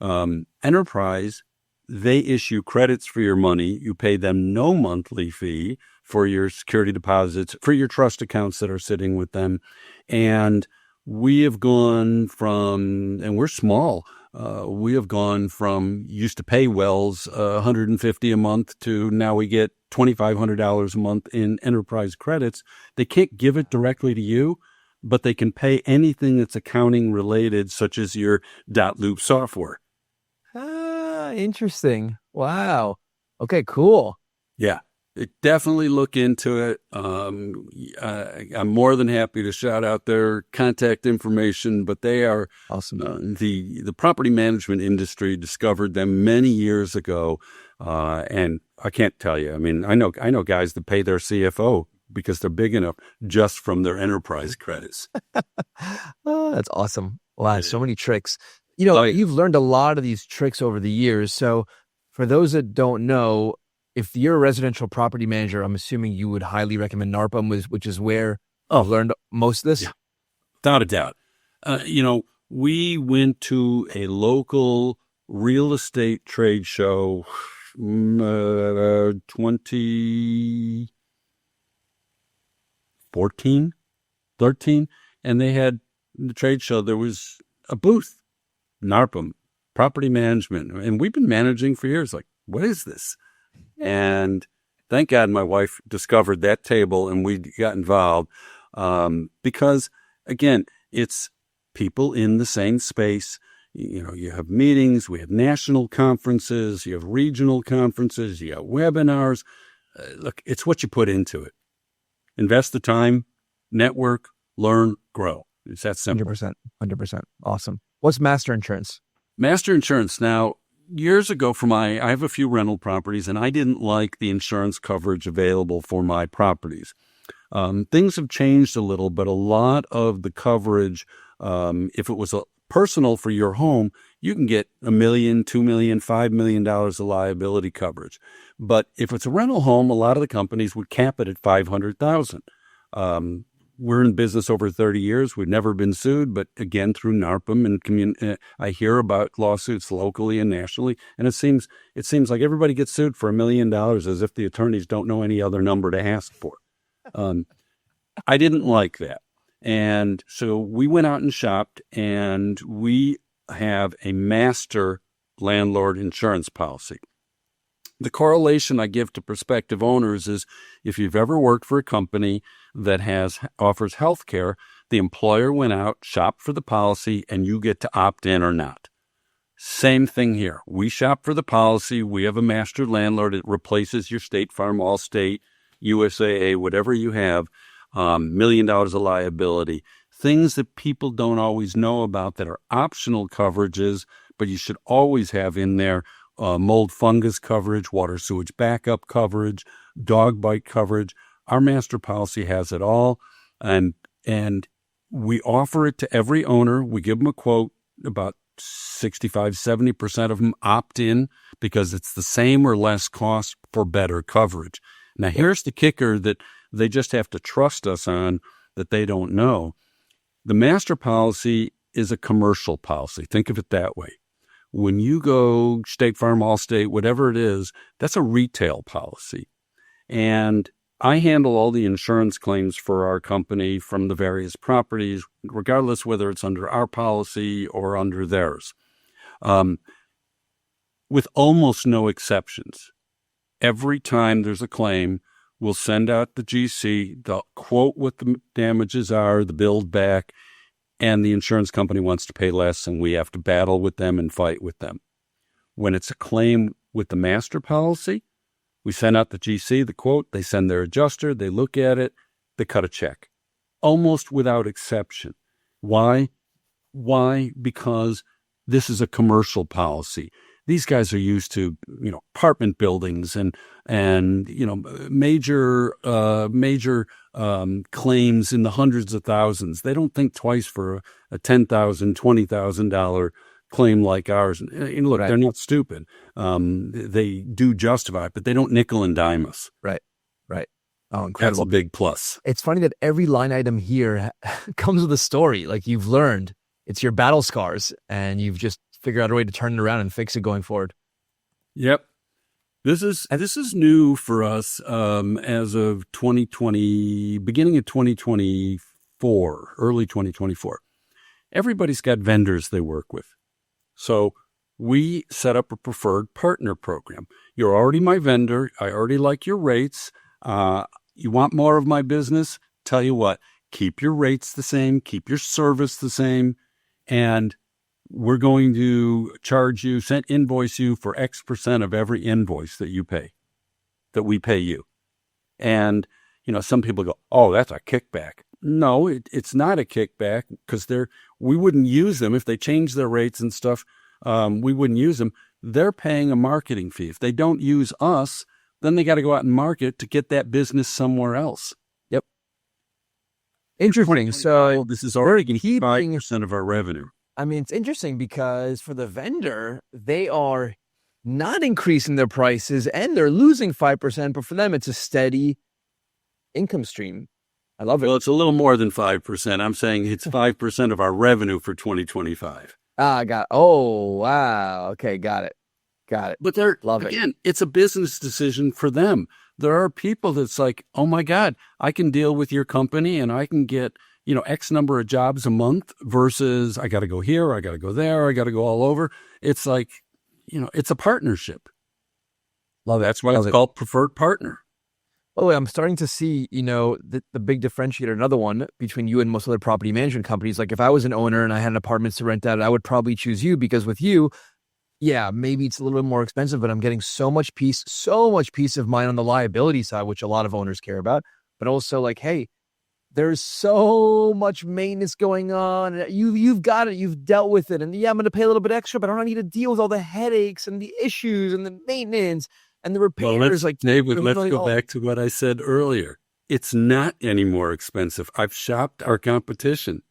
Enterprise, they issue credits for your money. You pay them no monthly fee for your security deposits, for your trust accounts that are sitting with them. And we have gone from, and we're small, we have gone from used to pay Wells $150 a month to now we get $2,500 a month in enterprise credits. They can't give it directly to you, but they can pay anything that's accounting related, such as your .loop software. Interesting. Wow. Okay, cool. Yeah. Definitely look into it. I'm more than happy to shout out their contact information, but they are awesome. The property management industry discovered them many years ago, and I can't tell you. I mean, I know guys that pay their CFO because they're big enough just from their enterprise credits. Oh, that's awesome! Wow, so many tricks. You've learned a lot of these tricks over the years. So, for those that don't know, if you're a residential property manager, I'm assuming you would highly recommend NARPM, which is where I've learned most of this. Yeah, without a doubt. We went to a local real estate trade show 2014, 13, and they had the trade show. There was a booth, NARPM, property management, and we've been managing for years. Like, what is this? And thank God my wife discovered that table and we got involved because, again, it's people in the same space. You have meetings, we have national conferences, you have regional conferences, you have webinars. Look, it's what you put into it. Invest the time, network, learn, grow. It's that simple. 100%. 100%. Awesome. What's master insurance? Master insurance. Now, years ago, I have a few rental properties, and I didn't like the insurance coverage available for my properties. Things have changed a little, but a lot of the coverage, if it was personal for your home, you can get $1 million, $2 million, $5 million of liability coverage. But if it's a rental home, a lot of the companies would cap it at $500,000. We're in business over 30 years. We've never been sued, but again, through NARPM and I hear about lawsuits locally and nationally, and it seems like everybody gets sued for $1 million as if the attorneys don't know any other number to ask for. I didn't like that. And so we went out and shopped, and we have a master landlord insurance policy. The correlation I give to prospective owners is if you've ever worked for a company that offers health care, the employer went out, shopped for the policy, and you get to opt in or not. Same thing here. We shop for the policy. We have a master landlord. It replaces your State Farm, Allstate, USAA, whatever you have, $1 million of liability. Things that people don't always know about that are optional coverages, but you should always have in there. Mold fungus coverage, water sewage backup coverage, dog bite coverage. Our master policy has it all, and we offer it to every owner. We give them a quote. About 65-70% of them opt in because it's the same or less cost for better coverage. Now, here's the kicker that they just have to trust us on that they don't know. The master policy is a commercial policy. Think of it that way. When you go State Farm, Allstate, whatever it is, that's a retail policy. And I handle all the insurance claims for our company from the various properties, regardless whether it's under our policy or under theirs, with almost no exceptions. Every time there's a claim, we'll send out the GC, they'll quote what the damages are, the build back, and the insurance company wants to pay less, and we have to battle with them and fight with them. When it's a claim with the master policy, we send out the GC, the quote, they send their adjuster, they look at it, they cut a check, almost without exception. Why? Because this is a commercial policy. These guys are used to, apartment buildings and major claims in the hundreds of thousands. They don't think twice for a $10,000, $20,000 claim like ours. And look, right. They're not stupid. They do justify it, but they don't nickel and dime us. Right. Oh, incredible. That's a big plus. It's funny that every line item here comes with a story. Like you've learned, it's your battle scars, and you've just figured out a way to turn it around and fix it going forward. Yep. This is new for us as of 2020, beginning of 2024, early 2024. Everybody's got vendors they work with. So we set up a preferred partner program. You're already my vendor. I already like your rates. You want more of my business? Tell you what, keep your rates the same, keep your service the same, and we're going to charge you, invoice you for X% of every invoice that we pay you. And, some people go, oh, that's a kickback. No, it's not a kickback because we wouldn't use them. If they change their rates and stuff, we wouldn't use them. They're paying a marketing fee. If they don't use us, then they got to go out and market to get that business somewhere else. Yep. Interesting. So this is already 5% of our revenue. I mean, it's interesting because for the vendor, they are not increasing their prices and they're losing 5%, but for them, it's a steady income stream. I love it. Well, it's a little more than 5%. I'm saying it's 5% of our revenue for 2025. Oh, wow. Okay, got it. But again, it's a business decision for them. There are people that's like, oh my God, I can deal with your company and I can get, X number of jobs a month versus I got to go here, I got to go there, I got to go all over. It's like, it's a partnership. Love it. That's why it's called preferred partner. By the way, I'm starting to see, the big differentiator, another one between you and most other property management companies. Like if I was an owner and I had an apartment to rent out, I would probably choose you because with you, yeah, maybe it's a little bit more expensive, but I'm getting so much peace of mind on the liability side, which a lot of owners care about. But also like, hey, there's so much maintenance going on. You've got it. You've dealt with it. And yeah, I'm going to pay a little bit extra, but I don't need to deal with all the headaches and the issues and the maintenance and the Well, repairs. Like, David, let's really go back to what I said earlier. It's not any more expensive. I've shopped our competition.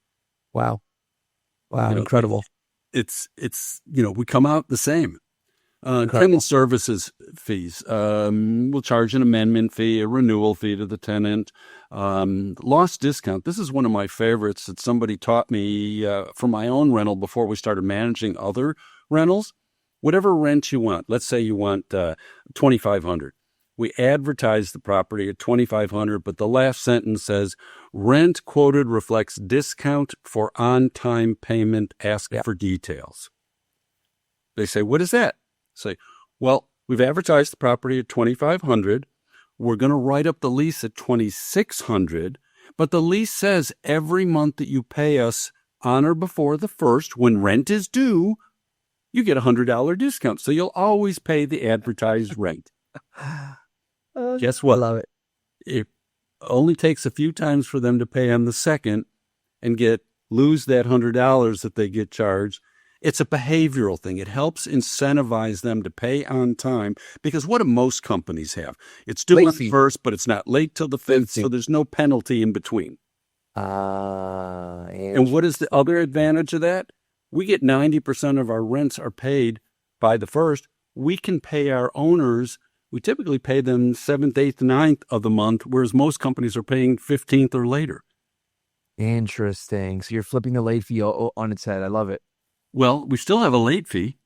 Wow. Wow. You know, Incredible. It's we come out the same. Tenant services fees. We'll charge an amendment fee, a renewal fee to the tenant. Loss discount. This is one of my favorites that somebody taught me for my own rental before we started managing other rentals. Whatever rent you want. Let's say you want $2,500. We advertise the property at $2,500, but the last sentence says, rent quoted reflects discount for on-time payment. Ask for details. They say, what is that? Say, well, we've advertised the property at $2,500. We're going to write up the lease at $2,600, but the lease says every month that you pay us on or before the 1st, when rent is due, you get a $100 discount. So you'll always pay the advertised rate. Guess what? I love it. It only takes a few times for them to pay on the 2nd and lose that $100 that they get charged. It's a behavioral thing. It helps incentivize them to pay on time, because what do most companies have? It's due on the 1st, but it's not late till the 5th, so there's no penalty in between. And what is the other advantage of that? We get 90% of our rents are paid by the 1st. We can pay our owners. We typically pay them 7th, 8th, 9th of the month, whereas most companies are paying 15th or later. Interesting. So you're flipping the late fee on its head. I love it. Well, we still have a late fee.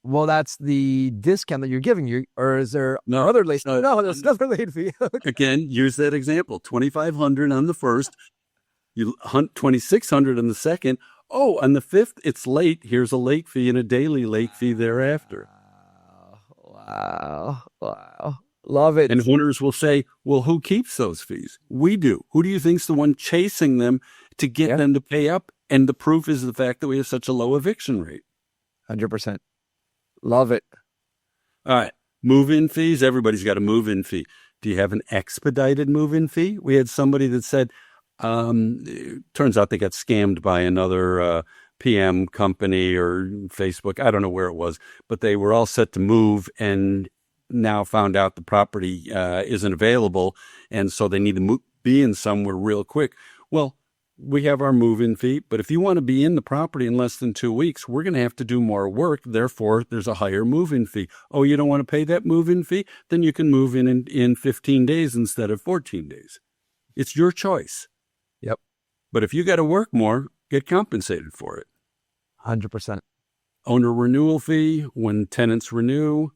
Well, that's the discount that you're giving. Or is there other late? No, there's another late fee. Again, use that example. $2,500 on the 1st. You hunt $2,600 on the 2nd. Oh, on the 5th, it's late. Here's a late fee and a daily late fee thereafter. Wow. Love it. And owners will say, well, who keeps those fees? We do. Who do you think's the one chasing them to get them to pay up? And the proof is the fact that we have such a low eviction rate. 100%. Love it. All right. Move-in fees. Everybody's got a move-in fee. Do you have an expedited move-in fee? We had somebody that said, it turns out they got scammed by another PM company or Facebook. I don't know where it was, but they were all set to move and now found out the property isn't available. And so they need to be in somewhere real quick. Well, we have our move-in fee, but if you want to be in the property in less than 2 weeks, we're going to have to do more work. Therefore, there's a higher move-in fee. Oh, you don't want to pay that move-in fee? Then you can move in 15 days instead of 14 days. It's your choice. Yep. But if you got to work more, get compensated for it. 100%. Owner renewal fee when tenants renew.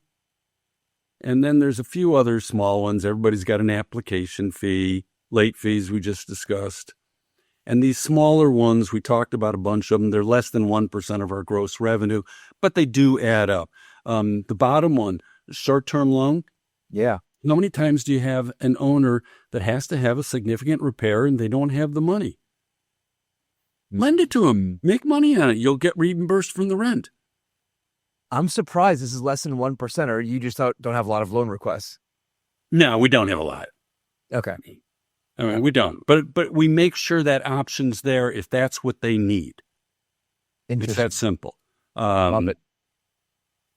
And then there's a few other small ones. Everybody's got an application fee, late fees we just discussed. And these smaller ones, we talked about a bunch of them. They're less than 1% of our gross revenue, but they do add up. The bottom one, short-term loan. Yeah. How many times do you have an owner that has to have a significant repair and they don't have the money? Lend it to them. Make money on it. You'll get reimbursed from the rent. I'm surprised this is less than 1%, or you just don't have a lot of loan requests. No, we don't have a lot. Okay. I mean, we don't. But we make sure that option's there if that's what they need. It's that simple. Love it.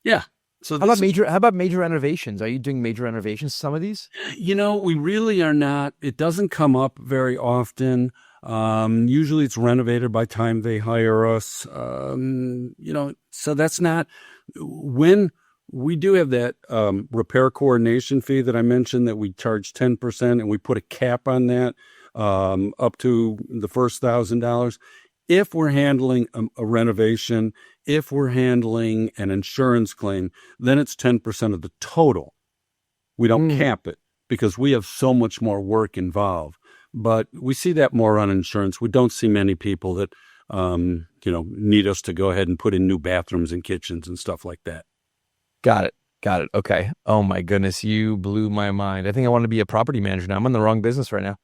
Yeah. So how about major renovations? Are you doing major renovations, some of these? We really are not. It doesn't come up very often. Usually it's renovated by the time they hire us. So that's not when we do have that repair coordination fee that I mentioned that we charge 10%, and we put a cap on that up to the first $1,000. If we're handling a renovation, if we're handling an insurance claim, then it's 10% of the total. We don't cap it because we have so much more work involved. But we see that more on insurance. We don't see many people that, need us to go ahead and put in new bathrooms and kitchens and stuff like that. Got it. Okay. Oh my goodness. You blew my mind. I think I want to be a property manager now. I'm in the wrong business right now.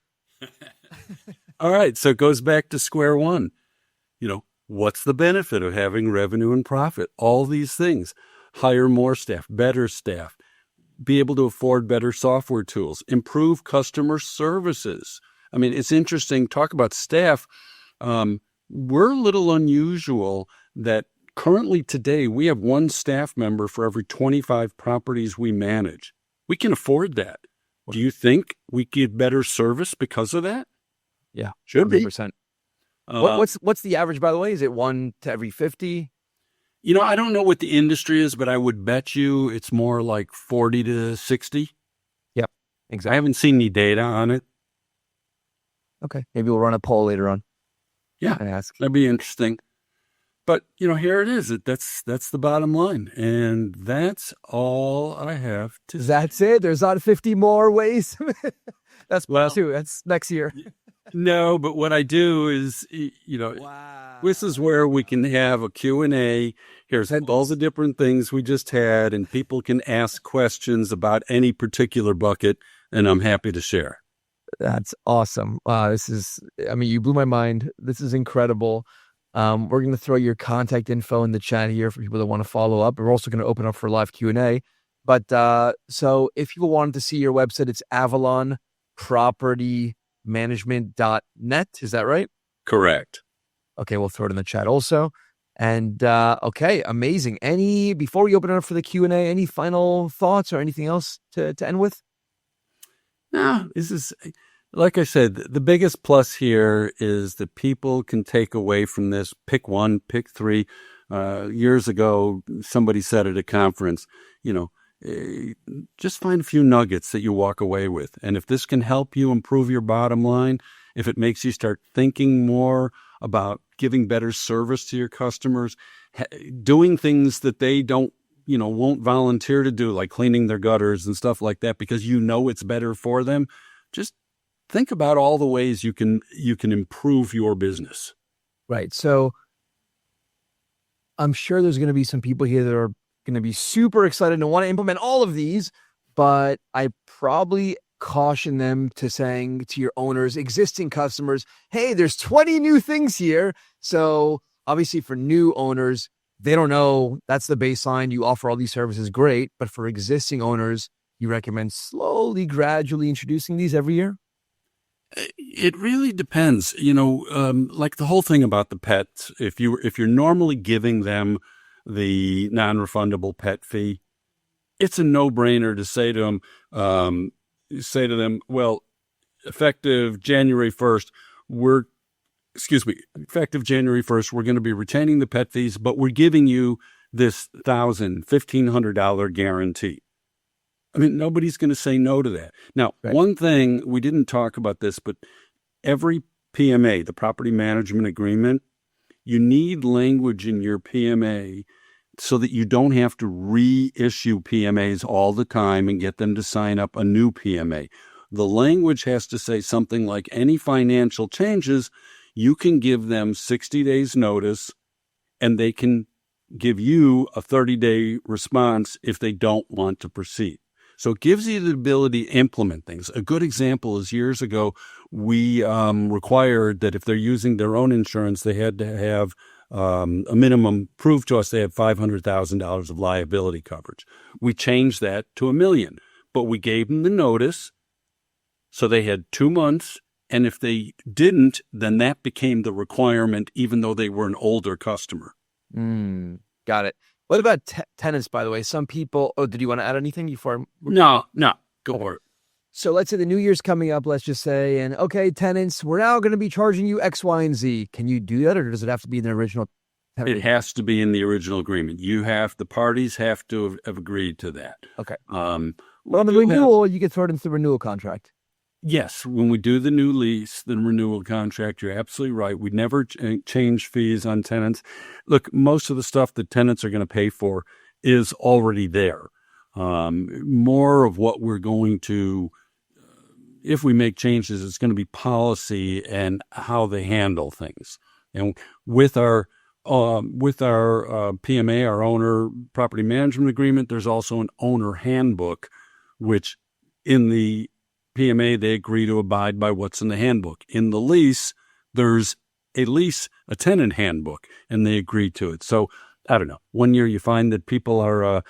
All right. So it goes back to square one. What's the benefit of having revenue and profit? All these things. Hire more staff, better staff, be able to afford better software tools, improve customer services. I mean, it's interesting. Talk about staff. We're a little unusual that currently today we have one staff member for every 25 properties we manage. We can afford that. Do you think we get better service because of that? Yeah, Should be. 100%. What's the average, by the way? Is it 1 to every 50? I don't know what the industry is, but I would bet you it's more like 40 to 60. Yep, I exactly. haven't seen any data on it. Okay, maybe we'll run a poll later on. Yeah, And ask. that'd be interesting. But, here it is. That's the bottom line. And that's all I have to say. That's it? There's not 50 more ways? That's Well, two. That's next year. No, but what I do is, Wow. this is where we can have a Q&A. Here's all the different things we just had, and people can ask questions about any particular bucket, and I'm happy to share. That's awesome. Wow, you blew my mind. This is incredible. We're going to throw your contact info in the chat here for people that want to follow up. We're also going to open up for live Q&A. But so if people wanted to see your website, it's avalonpropertymanagement.net. Is that right? Correct. Okay, we'll throw it in the chat also. And okay, amazing. Before we open it up for the Q&A, any final thoughts or anything else to end with? No, this is, like I said, the biggest plus here is that people can take away from this, pick one, pick three. Years ago, somebody said at a conference, just find a few nuggets that you walk away with. And if this can help you improve your bottom line, if it makes you start thinking more about giving better service to your customers, doing things that they won't volunteer to do, like cleaning their gutters and stuff like that, because it's better for them. Just think about all the ways you can improve your business. Right. So I'm sure there's going to be some people here that are going to be super excited and want to implement all of these, but I probably caution them to saying to your owners, existing customers, hey, there's 20 new things here. So obviously for new owners, they don't know. That's the baseline. You offer all these services, great. But for existing owners, you recommend slowly, gradually introducing these every year? It really depends. Like the whole thing about the pets, if you're normally giving them the non-refundable pet fee, it's a no-brainer to say to them, well, effective January 1st, we're going to be retaining the pet fees, but we're giving you this $1,500 guarantee. I mean, nobody's going to say no to that. Now, right. One thing, we didn't talk about this, but every PMA, the property management agreement, you need language in your PMA so that you don't have to reissue PMAs all the time and get them to sign up a new PMA. The language has to say something like any financial changes, you can give them 60 days notice, and they can give you a 30-day response if they don't want to proceed. So it gives you the ability to implement things. A good example is years ago, we required that if they're using their own insurance, they had to have a minimum, prove to us they have $500,000 of liability coverage. We changed that to $1 million, but we gave them the notice, so they had 2 months. And if they didn't, then that became the requirement, even though they were an older customer. Got it. What about tenants, by the way? Some people... Oh, did you want to add anything before? No, go for it. So let's say the new year's coming up, let's just say, and okay, tenants, we're now going to be charging you X, Y, and Z. Can you do that, or does it have to be in the original? It has to be in the original agreement. The parties have to have agreed to that. Okay. Well, on the renewal, you get thrown into the renewal contract. Yes, when we do the new lease, the renewal contract, you're absolutely right. We never change fees on tenants. Look, most of the stuff that tenants are going to pay for is already there. More of what we're going to, if we make changes, it's going to be policy and how they handle things. And with our PMA, our owner property management agreement, there's also an owner handbook, which in the PMA, they agree to abide by what's in the handbook. In the lease, there's a tenant handbook, and they agree to it. So, I don't know. One year you find that people are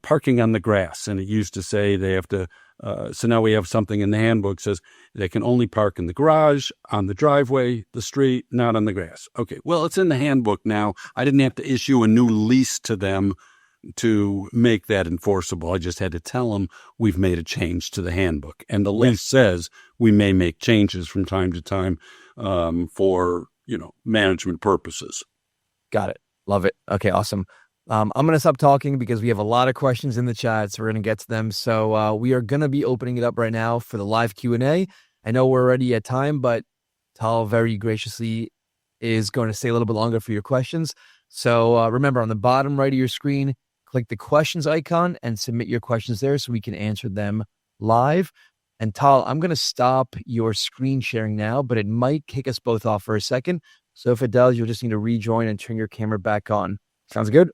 parking on the grass, and it used to say they have to So now we have something in the handbook says they can only park in the garage, on the driveway, the street, not on the grass. Okay, well, it's in the handbook now. I didn't have to issue a new lease to them to make that enforceable. I just had to tell them we've made a change to the handbook. And the lease says we may make changes from time to time for, management purposes. Got it. Love it. Okay, awesome. I'm going to stop talking because we have a lot of questions in the chat, so we're going to get to them. So we are going to be opening it up right now for the live Q&A. I know we're already at time, but Tal very graciously is going to stay a little bit longer for your questions. So remember, on the bottom right of your screen, click the questions icon and submit your questions there so we can answer them live. And Tal, I'm going to stop your screen sharing now, but it might kick us both off for a second. So if it does, you'll just need to rejoin and turn your camera back on. Sounds good?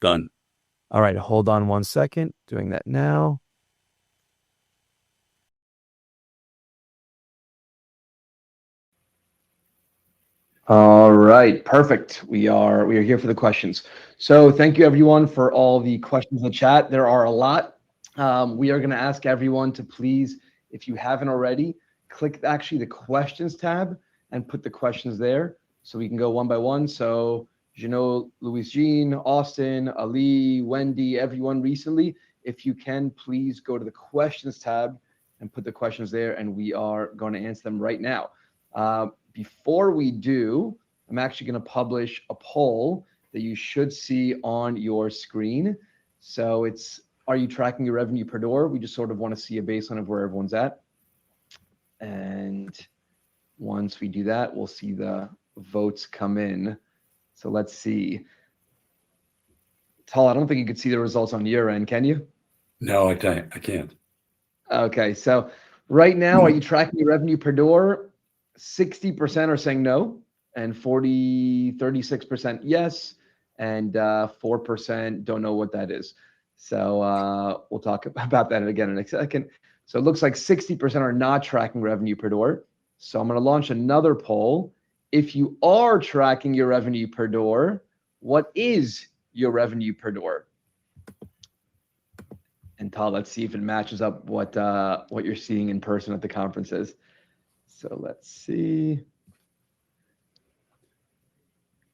Done. All right, hold on 1 second. Doing that now. All right, perfect. We are here for the questions. So thank you everyone for all the questions in the chat. There are a lot. We are going to ask everyone to please, if you haven't already, click actually the questions tab and put the questions there so we can go one by one. So Louis Jean, Austin, Ali, Wendy, everyone recently, if you can, please go to the questions tab and put the questions there, and we are going to answer them right now. Before we do, I'm actually going to publish a poll that you should see on your screen. So it's, are you tracking your revenue per door? We just sort of want to see a baseline of where everyone's at. And once we do that, we'll see the votes come in. So let's see. Tal, I don't think you could see the results on your end, can you? No, I can't. Okay, so right now, are you tracking your revenue per door? 60% are saying no, and 36% yes, and 4% don't know what that is. So we'll talk about that again in a second. So it looks like 60% are not tracking revenue per door. So I'm going to launch another poll. If you are tracking your revenue per door, what is your revenue per door? And Tal, let's see if it matches up what you're seeing in person at the conferences. So let's see.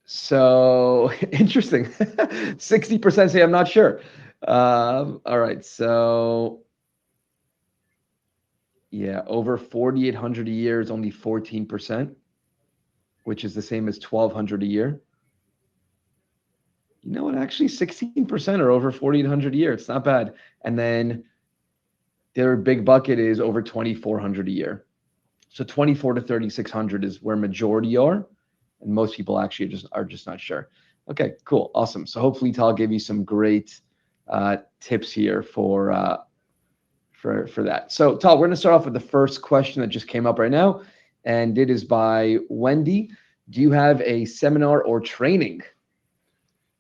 So interesting. 60% say I'm not sure. All right. So yeah, over 4,800 a year is only 14%, which is the same as 1,200 a year. You know what? Actually, 16% are over 4,800 a year. It's not bad. And then their big bucket is over 2,400 a year. So 24 to 3,600 is where majority are, and most people actually are just not sure. Okay, cool, awesome. So hopefully Tal gave you some great tips here for that. So Tal, we're going to start off with the first question that just came up right now, and it is by Wendy. Do you have a seminar or training?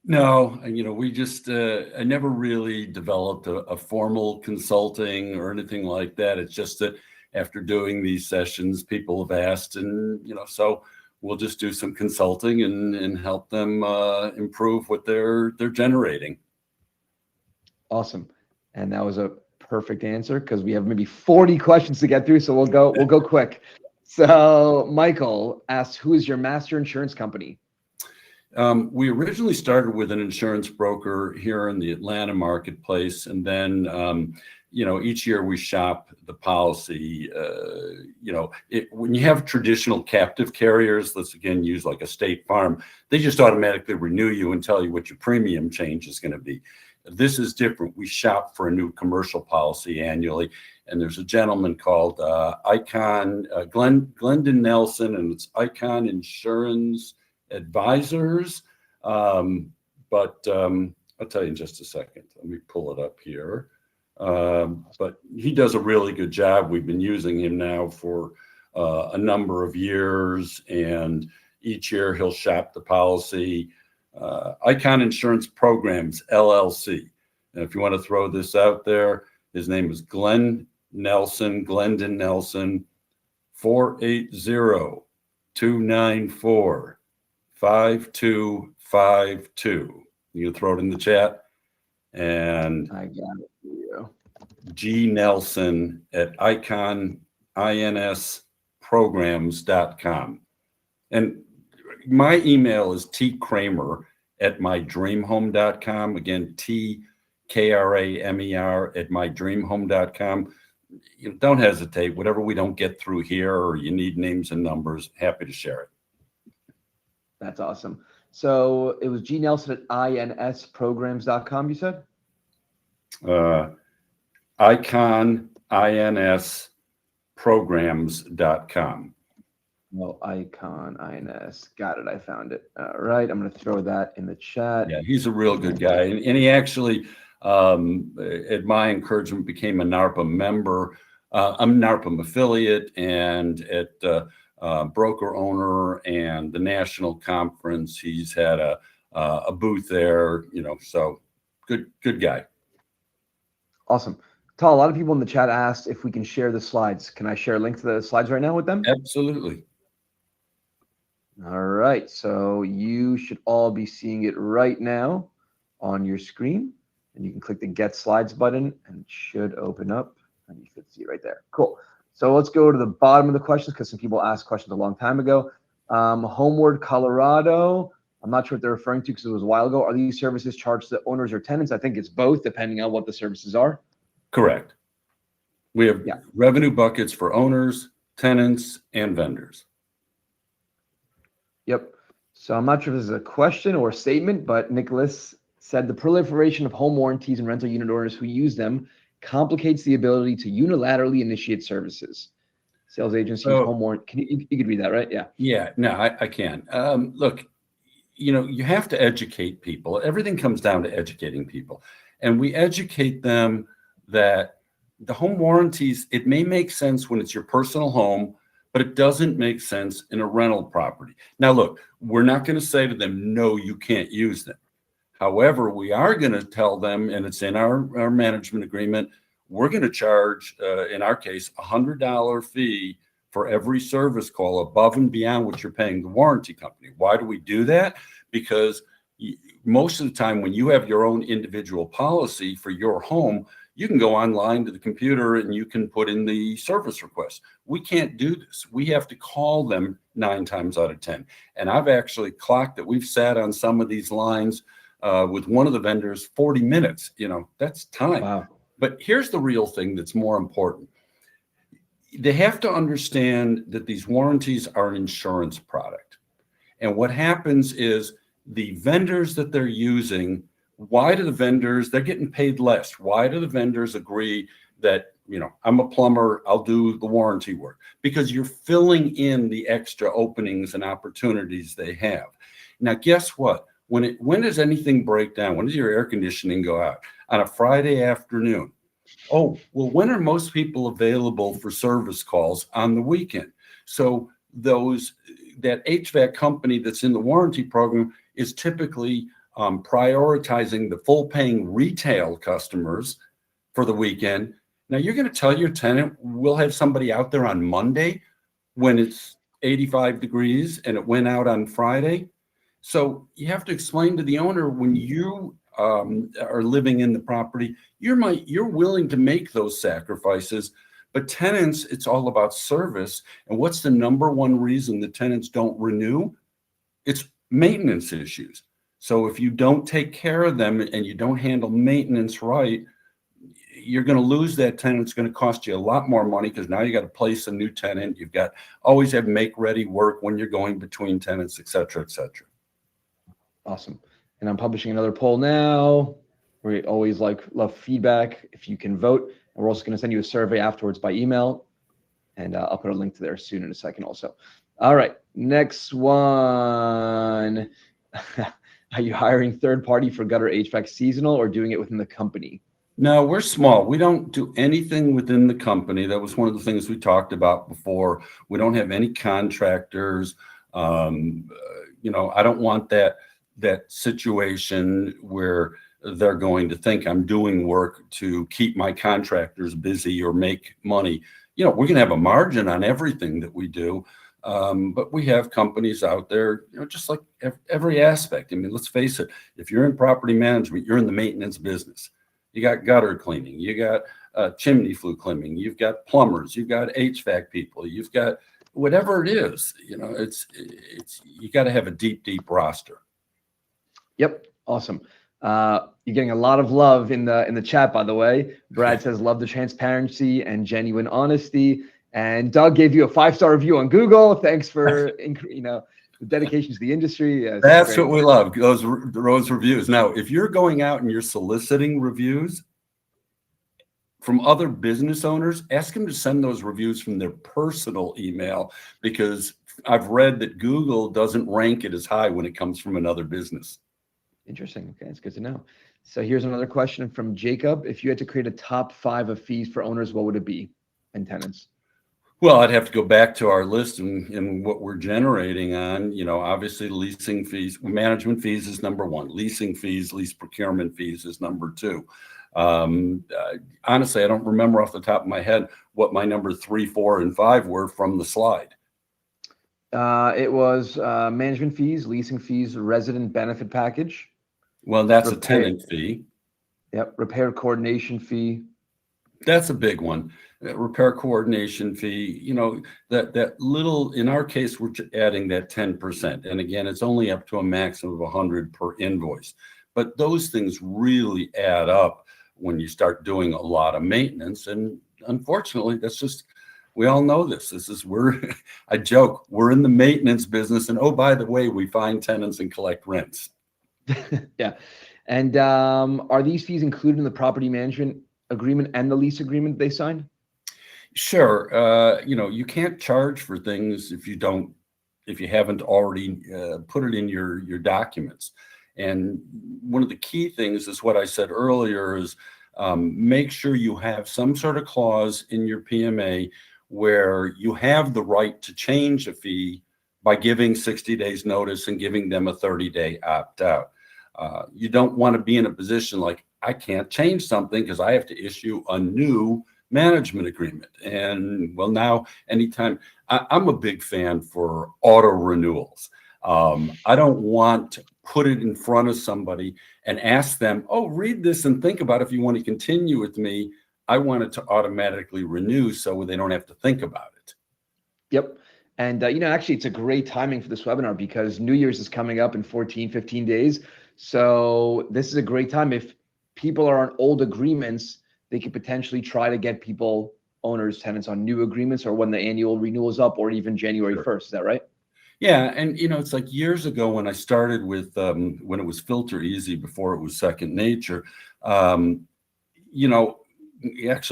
No, we just, I never really developed a formal consulting or anything like that. It's just that after doing these sessions, people have asked, and, so we'll just do some consulting and help them improve what they're generating. Awesome. And that was a perfect answer because we have maybe 40 questions to get through. So we'll go quick. So Michael asked, who is your master insurance company? We originally started with an insurance broker here in the Atlanta marketplace. And then, each year we shop the policy. When you have traditional captive carriers, let's again use like a State Farm, they just automatically renew you and tell you what your premium change is going to be. This is different. We shop for a new commercial policy annually. And there's a gentleman called Glendon Nelson, and it's Icon Insurance Advisors. But I'll tell you in just a second. Let me pull it up here. But he does a really good job. We've been using him now for a number of years, and each year he'll shop the policy. Icon Insurance Programs, LLC. And if you want to throw this out there, his name is Glendon Nelson, 480-294-5252. You can throw it in the chat. And I got it for you. gnelson@insprograms.com. And my email is tkramer@mydreamhome.com. Again, tkramer@mydreamhome.com. Don't hesitate. Whatever we don't get through here or you need names and numbers, happy to share it. That's awesome. So it was gnelson@insprograms.com, you said? insprograms.com. Well, Icon, INS. Got it. I found it. All right. I'm going to throw that in the chat. Yeah, he's a real good guy. And he actually, at my encouragement, became a NARPM member. I'm a NARPM affiliate and at broker owner and the national conference. He's had a booth there, so good guy. Awesome. Tal, a lot of people in the chat asked if we can share the slides. Can I share a link to the slides right now with them? Absolutely. All right. So you should all be seeing it right now on your screen. And you can click the Get Slides button and it should open up. And you should see it right there. Cool. So let's go to the bottom of the questions because some people asked questions a long time ago. Homeward, Colorado. I'm not sure what they're referring to because it was a while ago. Are these services charged to owners or tenants? I think it's both, depending on what the services are. Correct. We have revenue buckets for owners, tenants, and vendors. Yep. So I'm not sure if this is a question or a statement, but Nicholas said the proliferation of home warranties and rental unit owners who use them complicates the ability to unilaterally initiate services. Sales agencies, home warranty. You could read that, right? Yeah. Yeah. No, I can. Look, you have to educate people. Everything comes down to educating people, and we educate them that the home warranties, it may make sense when it's your personal home, but it doesn't make sense in a rental property. Now, look, we're not going to say to them, no, you can't use them. However, we are going to tell them, and it's in our management agreement, we're going to charge, in our case, $100 fee for every service call above and beyond what you're paying the warranty company. Why do we do that? Because most of the time when you have your own individual policy for your home, you can go online to the computer and you can put in the service request. We can't do this. We have to call them 9 times out of 10. And I've actually clocked that we've sat on some of these lines with one of the vendors 40 minutes. That's time. Wow. But here's the real thing that's more important. They have to understand that these warranties are an insurance product. And what happens is the vendors that they're using, they're getting paid less. Why do the vendors agree that, I'm a plumber, I'll do the warranty work? Because you're filling in the extra openings and opportunities they have. Now, guess what? When does anything break down? When does your air conditioning go out? On a Friday afternoon. Oh, well, when are most people available for service calls? On the weekend. So that HVAC company that's in the warranty program is typically prioritizing the full paying retail customers for the weekend. Now you're going to tell your tenant, we'll have somebody out there on Monday when it's 85 degrees and it went out on Friday. So you have to explain to the owner, when you are living in the property, you're willing to make those sacrifices. But tenants, it's all about service. And what's the number one reason the tenants don't renew? It's maintenance issues. So if you don't take care of them and you don't handle maintenance right, you're going to lose that tenant. It's going to cost you a lot more money because now you got to place a new tenant. You've got always have make ready work when you're going between tenants, et cetera, et cetera. Awesome. And I'm publishing another poll now. We always love feedback. If you can vote, and we're also going to send you a survey afterwards by email. And I'll put a link to there soon in a second also. All right, next one. Are you hiring third party for gutter HVAC seasonal or doing it within the company? No, we're small. We don't do anything within the company. That was one of the things we talked about before. We don't have any contractors. I don't want that situation where they're going to think I'm doing work to keep my contractors busy or make money. We're going to have a margin on everything that we do. But we have companies out there, just like every aspect. I mean, let's face it. If you're in property management, you're in the maintenance business. You got gutter cleaning. You got chimney flue cleaning, you've got plumbers, you've got HVAC people, you've got whatever it is. It's you got to have a deep roster. Yep. Awesome. You're getting a lot of love in the chat, by the way. Brad says, love the transparency and genuine honesty. And Doug gave you a 5-star review on Google. Thanks for, the dedication to the industry. That's what we love, those reviews. Now, if you're going out and you're soliciting reviews from other business owners, ask them to send those reviews from their personal email, because I've read that Google doesn't rank it as high when it comes from another business. Interesting. Okay, that's good to know. So here's another question from Jacob. If you had to create a top 5 of fees for owners, what would it be, and tenants? Well, I'd have to go back to our list and what we're generating on. Obviously leasing fees, management fees is number 1. Leasing fees, lease procurement fees is number 2. Honestly, I don't remember off the top of my head what my number 3, 4, and 5 were from the slide. It was management fees, leasing fees, resident benefit package. Well, that's a tenant fee. Yep. Repair coordination fee. That's a big one. Repair coordination fee. That little, in our case, we're adding that 10%. And again, it's only up to a maximum of 100 per invoice. But those things really add up when you start doing a lot of maintenance. And unfortunately, that's just, we all know this. I joke, we're in the maintenance business. And oh, by the way, we find tenants and collect rents. Yeah. And are these fees included in the property management agreement and the lease agreement they sign? Sure. You can't charge for things if you haven't already put it in your documents. And one of the key things is what I said earlier is make sure you have some sort of clause in your PMA where you have the right to change a fee by giving 60 days notice and giving them a 30-day opt-out. You don't want to be in a position like, I can't change something because I have to issue a new management agreement. And well, now anytime, I'm a big fan for auto renewals. I don't want to put it in front of somebody and ask them, oh, read this and think about if you want to continue with me. I want it to automatically renew so they don't have to think about it. Yep. And, actually, it's a great timing for this webinar because New Year's is coming up in 14, 15 days. So this is a great time. If people are on old agreements, they could potentially try to get owners, tenants on new agreements or when the annual renewal is up or even January 1st. Is that right? Yeah. And, it's like years ago when I started with, when it was Filter Easy before it was Second Nature, actually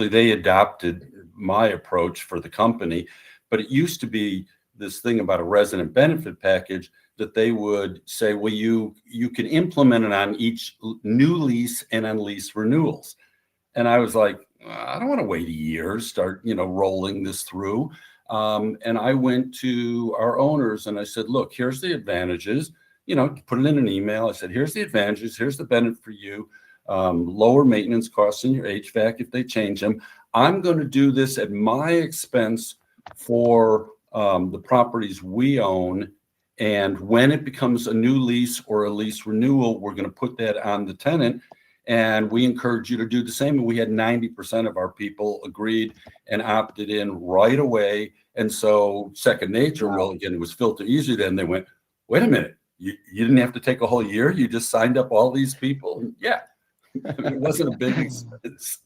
they adopted my approach for the company, but it used to be this thing about a resident benefit package that they would say, well, you can implement it on each new lease and on lease renewals. And I was like, I don't want to wait a year, start, rolling this through. And I went to our owners and I said, look, here's the advantages, put it in an email. I said, here's the advantages. Here's the benefit for you. Lower maintenance costs in your HVAC if they change them. I'm going to do this at my expense for the properties we own. And when it becomes a new lease or a lease renewal, we're going to put that on the tenant. And we encourage you to do the same. And we had 90% of our people agreed and opted in right away. And so Second Nature, well, again, it was Filter Easy. Then they went, wait a minute, you didn't have to take a whole year. You just signed up all these people. And yeah, it wasn't a big expense.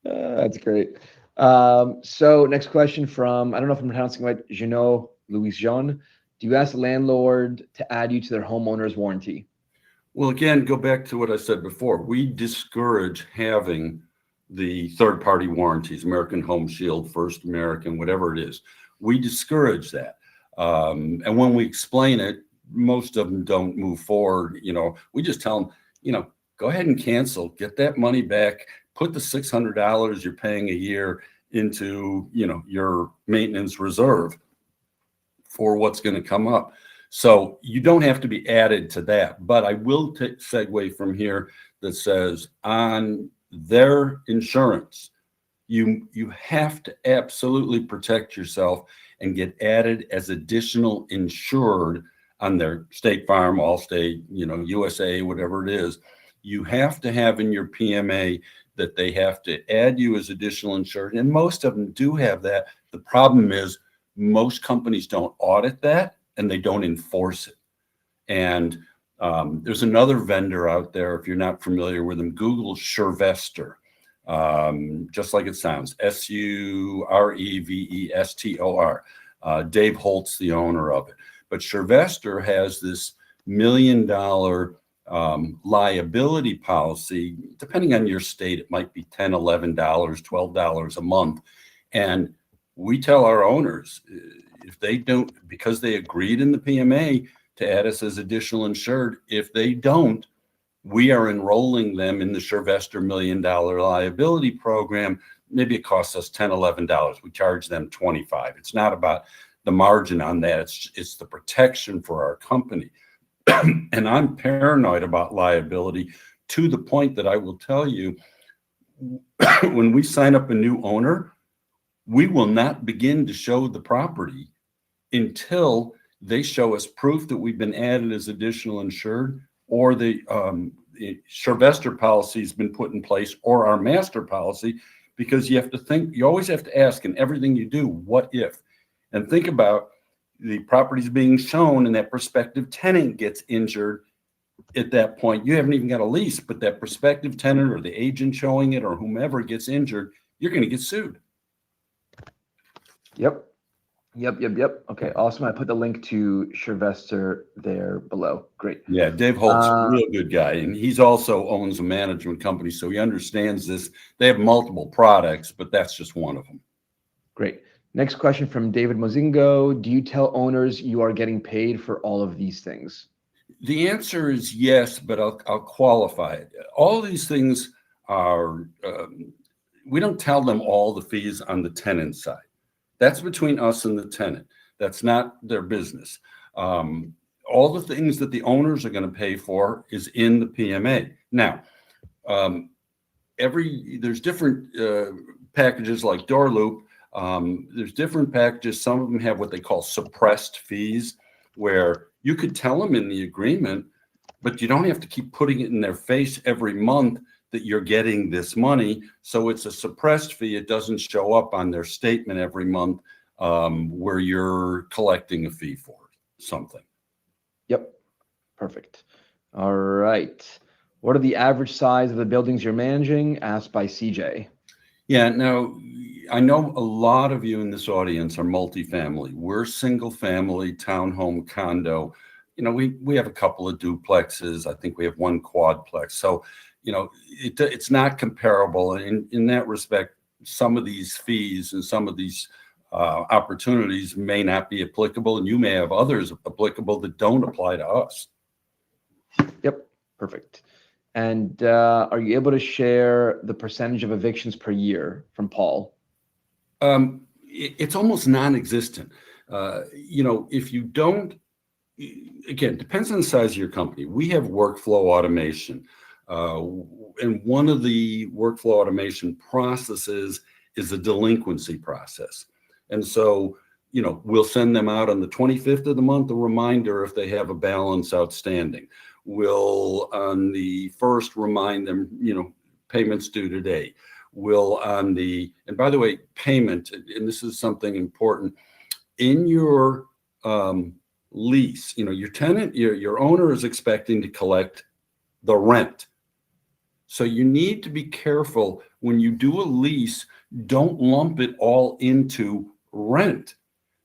That's great. So next question from, I don't know if I'm pronouncing it right, Jeannot Louis Jean. Do you ask the landlord to add you to their homeowner's warranty? Well, again, go back to what I said before. We discourage having the third-party warranties, American Home Shield, First American, whatever it is. We discourage that. And when we explain it, most of them don't move forward. We just tell them, go ahead and cancel, get that money back, put the $600 you're paying a year into, your maintenance reserve for what's going to come up. So you don't have to be added to that, but I will segue from here that says on their insurance, you have to absolutely protect yourself and get added as additional insured on their State Farm, Allstate, USA, whatever it is. You have to have in your PMA that they have to add you as additional insured, and most of them do have that. The problem is most companies don't audit that and they don't enforce it. And there's another vendor out there, if you're not familiar with them, Google Survestor, just like it sounds, Surevestor. Dave Holt's the owner of it. But Survestor has this $1 million liability policy. Depending on your state, it might be $10, $11, $12 a month. And we tell our owners, if they don't, because they agreed in the PMA to add us as additional insured, if they don't, we are enrolling them in the Survestor $1 million liability program. Maybe it costs us $10, $11. We charge them $25. It's not about the margin on that. It's the protection for our company. And I'm paranoid about liability to the point that I will tell you, when we sign up a new owner, we will not begin to show the property until they show us proof that we've been added as additional insured, or the Survestor policy has been put in place, or our master policy, because you have to think, you always have to ask in everything you do, what if? And think about the properties being shown and that prospective tenant gets injured. At that point, you haven't even got a lease, but that prospective tenant or the agent showing it or whomever gets injured, you're going to get sued. Yep. Okay, awesome. I put the link to Survestor there below. Great. Yeah, Dave Holt's a real good guy, and he's also owns a management company, so he understands this. They have multiple products, but that's just one of them. Great. Next question from David Mozingo. Do you tell owners you are getting paid for all of these things? The answer is yes, but I'll qualify it. All these things are, we don't tell them all the fees on the tenant side. That's between us and the tenant. That's not their business. All the things that the owners are going to pay for is in the PMA. Now, there's different packages like DoorLoop. There's different packages. Some of them have what they call suppressed fees, where you could tell them in the agreement, but you don't have to keep putting it in their face every month that you're getting this money. So it's a suppressed fee. It doesn't show up on their statement every month where you're collecting a fee for something. Yep. Perfect. All right. What are the average size of the buildings you're managing? Asked by CJ. Yeah. Now, I know a lot of you in this audience are multifamily. We're single family, townhome, condo. You know, we have a couple of duplexes. I think we have one quadplex. So, you know, it's not comparable. And in that respect, some of these fees and some of these opportunities may not be applicable, and you may have others applicable that don't apply to us. Yep. Perfect. And are you able to share the percentage of evictions per year from Paul? It's almost non-existent. You know, if you don't, again, depends on the size of your company. We have workflow automation. And one of the workflow automation processes is the delinquency process. And so, you know, we'll send them out on the 25th of the month, a reminder if they have a balance outstanding. We'll on the 1st remind them, you know, payments due today. We'll on the, and by the way, payment, and this is something important, in your lease, you know, your tenant, your owner is expecting to collect the rent. So you need to be careful when you do a lease, don't lump it all into rent.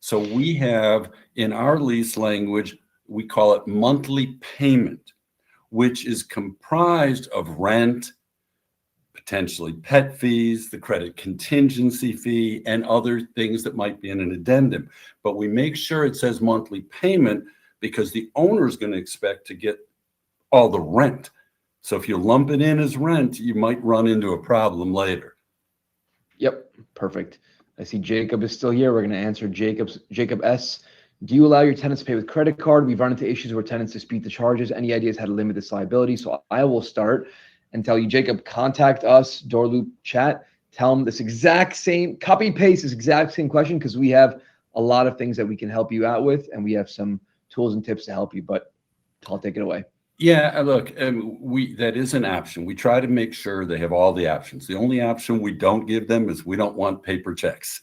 So we have in our lease language, we call it monthly payment, which is comprised of rent, potentially pet fees, the credit contingency fee, and other things that might be in an addendum. But we make sure it says monthly payment because the owner is going to expect to get all the rent. So if you lump it in as rent, you might run into a problem later. Yep, perfect. I see Jacob is still here. We're going to answer Jacob S. Do you allow your tenants to pay with credit card? We've run into issues where tenants dispute the charges. Any ideas how to limit this liability? So I will start and tell you, Jacob, contact us, DoorLoop chat. Tell them this exact same, copy paste this exact same question, because we have a lot of things that we can help you out with, and we have some tools and tips to help you. But I'll take it away. Yeah, look, we that is an option. We try to make sure they have all the options. The only option we don't give them is we don't want paper checks.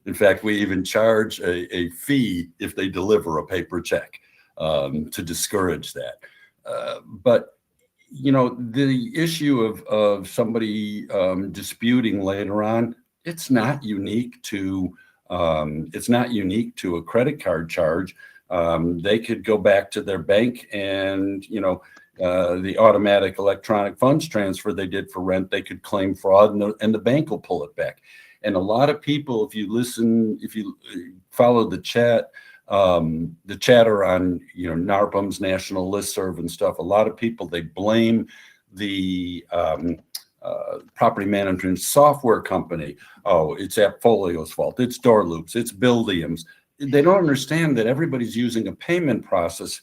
In fact, we even charge a fee if they deliver a paper check to discourage that. But the issue of somebody disputing later on, it's not unique to a credit card charge. They could go back to their bank and the automatic electronic funds transfer they did for rent, they could claim fraud, and the bank will pull it back. And a lot of people, if you follow the chatter on NARPM's national listserv and stuff, a lot of people, they blame the property management software company. Oh, it's Appfolio's fault. It's DoorLoop's. It's Buildium's. They don't understand that everybody's using a payment processor,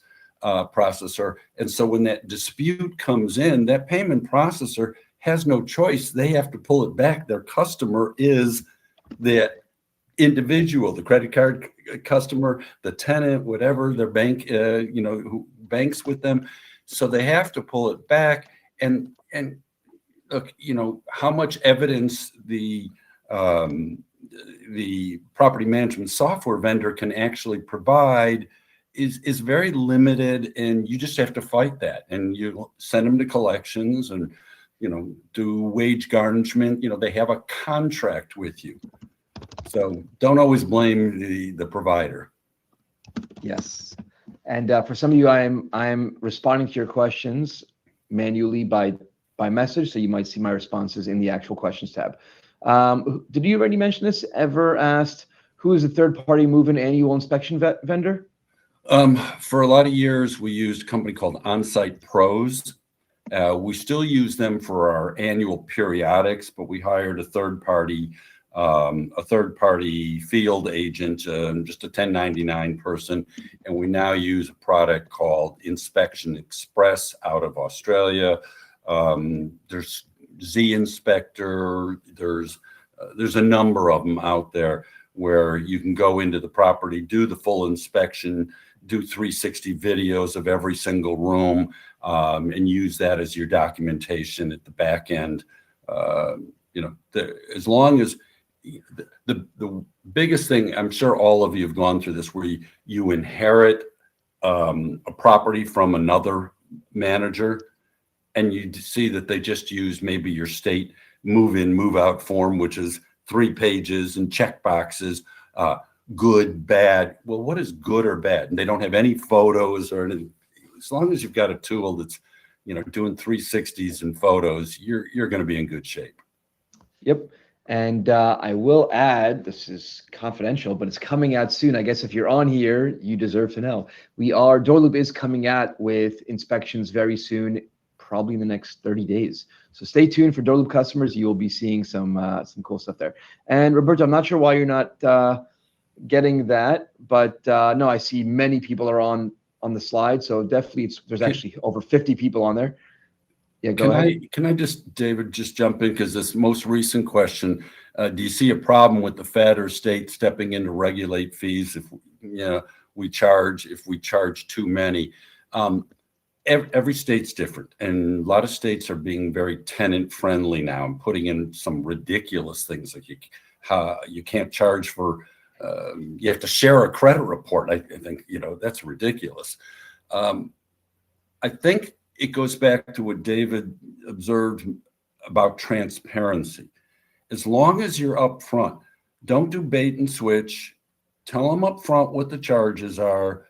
and so when that dispute comes in, that payment processor has no choice. They have to pull it back. Their customer is the individual, the credit card customer, the tenant, whatever their bank, who banks with them. So they have to pull it back. And look, how much evidence the property management software vendor can actually provide is very limited, and you just have to fight that. And you send them to collections and do wage garnishment. They have a contract with you, so don't always blame the provider. Yes. And for some of you, I'm responding to your questions manually by message, so you might see my responses in the actual questions tab. Did you already mention this? Ever asked who is a third-party move-in annual inspection vendor? For a lot of years, we used a company called On-Site Pros. We still use them for our annual periodics, but we hired a third-party field agent, just a 1099 person, and we now use a product called Inspection Express out of Australia. There's Z Inspector. There's a number of them out there where you can go into the property, do the full inspection, do 360 videos of every single room, and use that as your documentation at the back end. As long as the biggest thing, I'm sure all of you have gone through this, where you inherit a property from another manager, and you see that they just use maybe your state move-in, move-out form, which is 3 pages and check boxes, good, bad. Well, what is good or bad? And they don't have any photos or anything. As long as you've got a tool that's, doing 360s and photos, you're going to be in good shape. Yep. And I will add, this is confidential, but it's coming out soon. I guess if you're on here, you deserve to know. DoorLoop is coming out with inspections very soon, probably in the next 30 days. So stay tuned for DoorLoop customers. You will be seeing some cool stuff there. And Roberto, I'm not sure why you're not getting that, but no, I see many people are on the slide. So definitely there's actually over 50 people on there. Yeah, go ahead. Can I David, just jump in? Because this most recent question, do you see a problem with the Fed or state stepping in to regulate fees if we charge too many? Every state's different, and a lot of states are being very tenant friendly now and putting in some ridiculous things like you can't charge for you have to share a credit report. I think that's ridiculous. I think it goes back to what David observed about transparency. As long as you're upfront, don't do bait and switch. Tell them upfront what the charges are.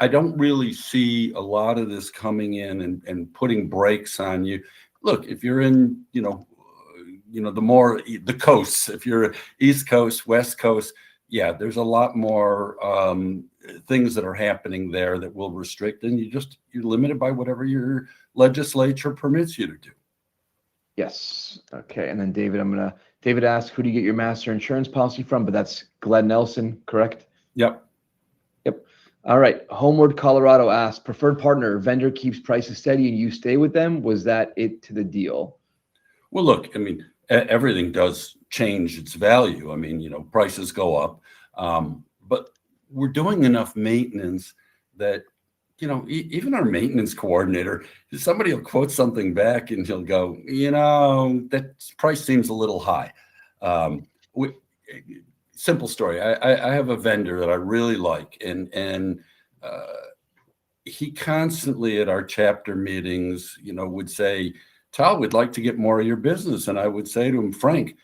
I don't really see a lot of this coming in and putting brakes on you. Look, if you're in, the coasts, if you're East Coast, West Coast, yeah, there's a lot more things that are happening there that will restrict, and you're limited by whatever your legislature permits you to do. Yes. Okay. And then David asked, who do you get your master insurance policy from? But that's Glenn Nelson, correct? Yep. All right. Homeward Colorado asked, preferred partner, vendor keeps prices steady and you stay with them. Was that it to the deal? Well, look, I mean, everything does change its value. I mean, prices go up, but we're doing enough maintenance that even our maintenance coordinator, somebody will quote something back and he'll go, that price seems a little high. We, simple story. I have a vendor that I really like, and he constantly at our chapter meetings, would say, Tal, we'd like to get more of your business. And I would say to him, Frank,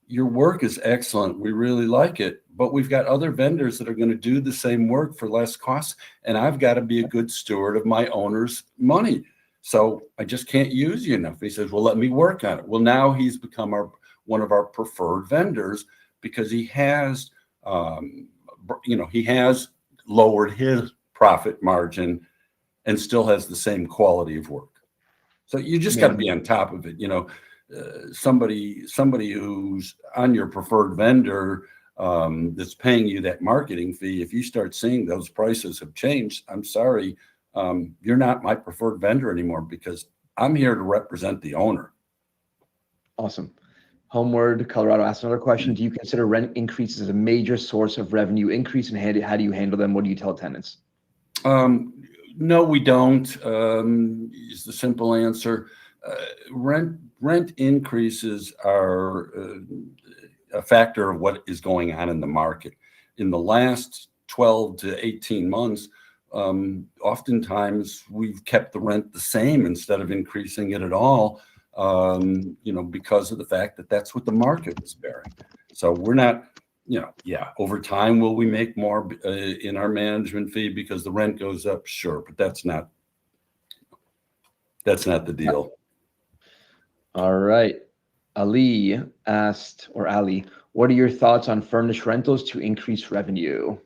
your work is excellent. We really like it, but we've got other vendors that are going to do the same work for less costs. And I've got to be a good steward of my owner's money. So I just can't use you enough. He says, well, let me work on it. Well, now he's become one of our preferred vendors because he has, he has lowered his profit margin and still has the same quality of work. So you just got to be on top of it. Somebody who's on your preferred vendor that's paying you that marketing fee, if you start seeing those prices have changed, I'm sorry, you're not my preferred vendor anymore because I'm here to represent the owner. Awesome. Homeward Colorado asked another question. Do you consider rent increases a major source of revenue increase, and how do you handle them? What do you tell tenants? No, we don't. Is the simple answer. Rent increases are a factor of what is going on in the market. In the last 12 to 18 months, oftentimes we've kept the rent the same instead of increasing it at all, because of the fact that that's what the market is bearing. So we're not, over time, will we make more in our management fee because the rent goes up? Sure, but that's not the deal. All right. Ali, what are your thoughts on furnished rentals to increase revenue?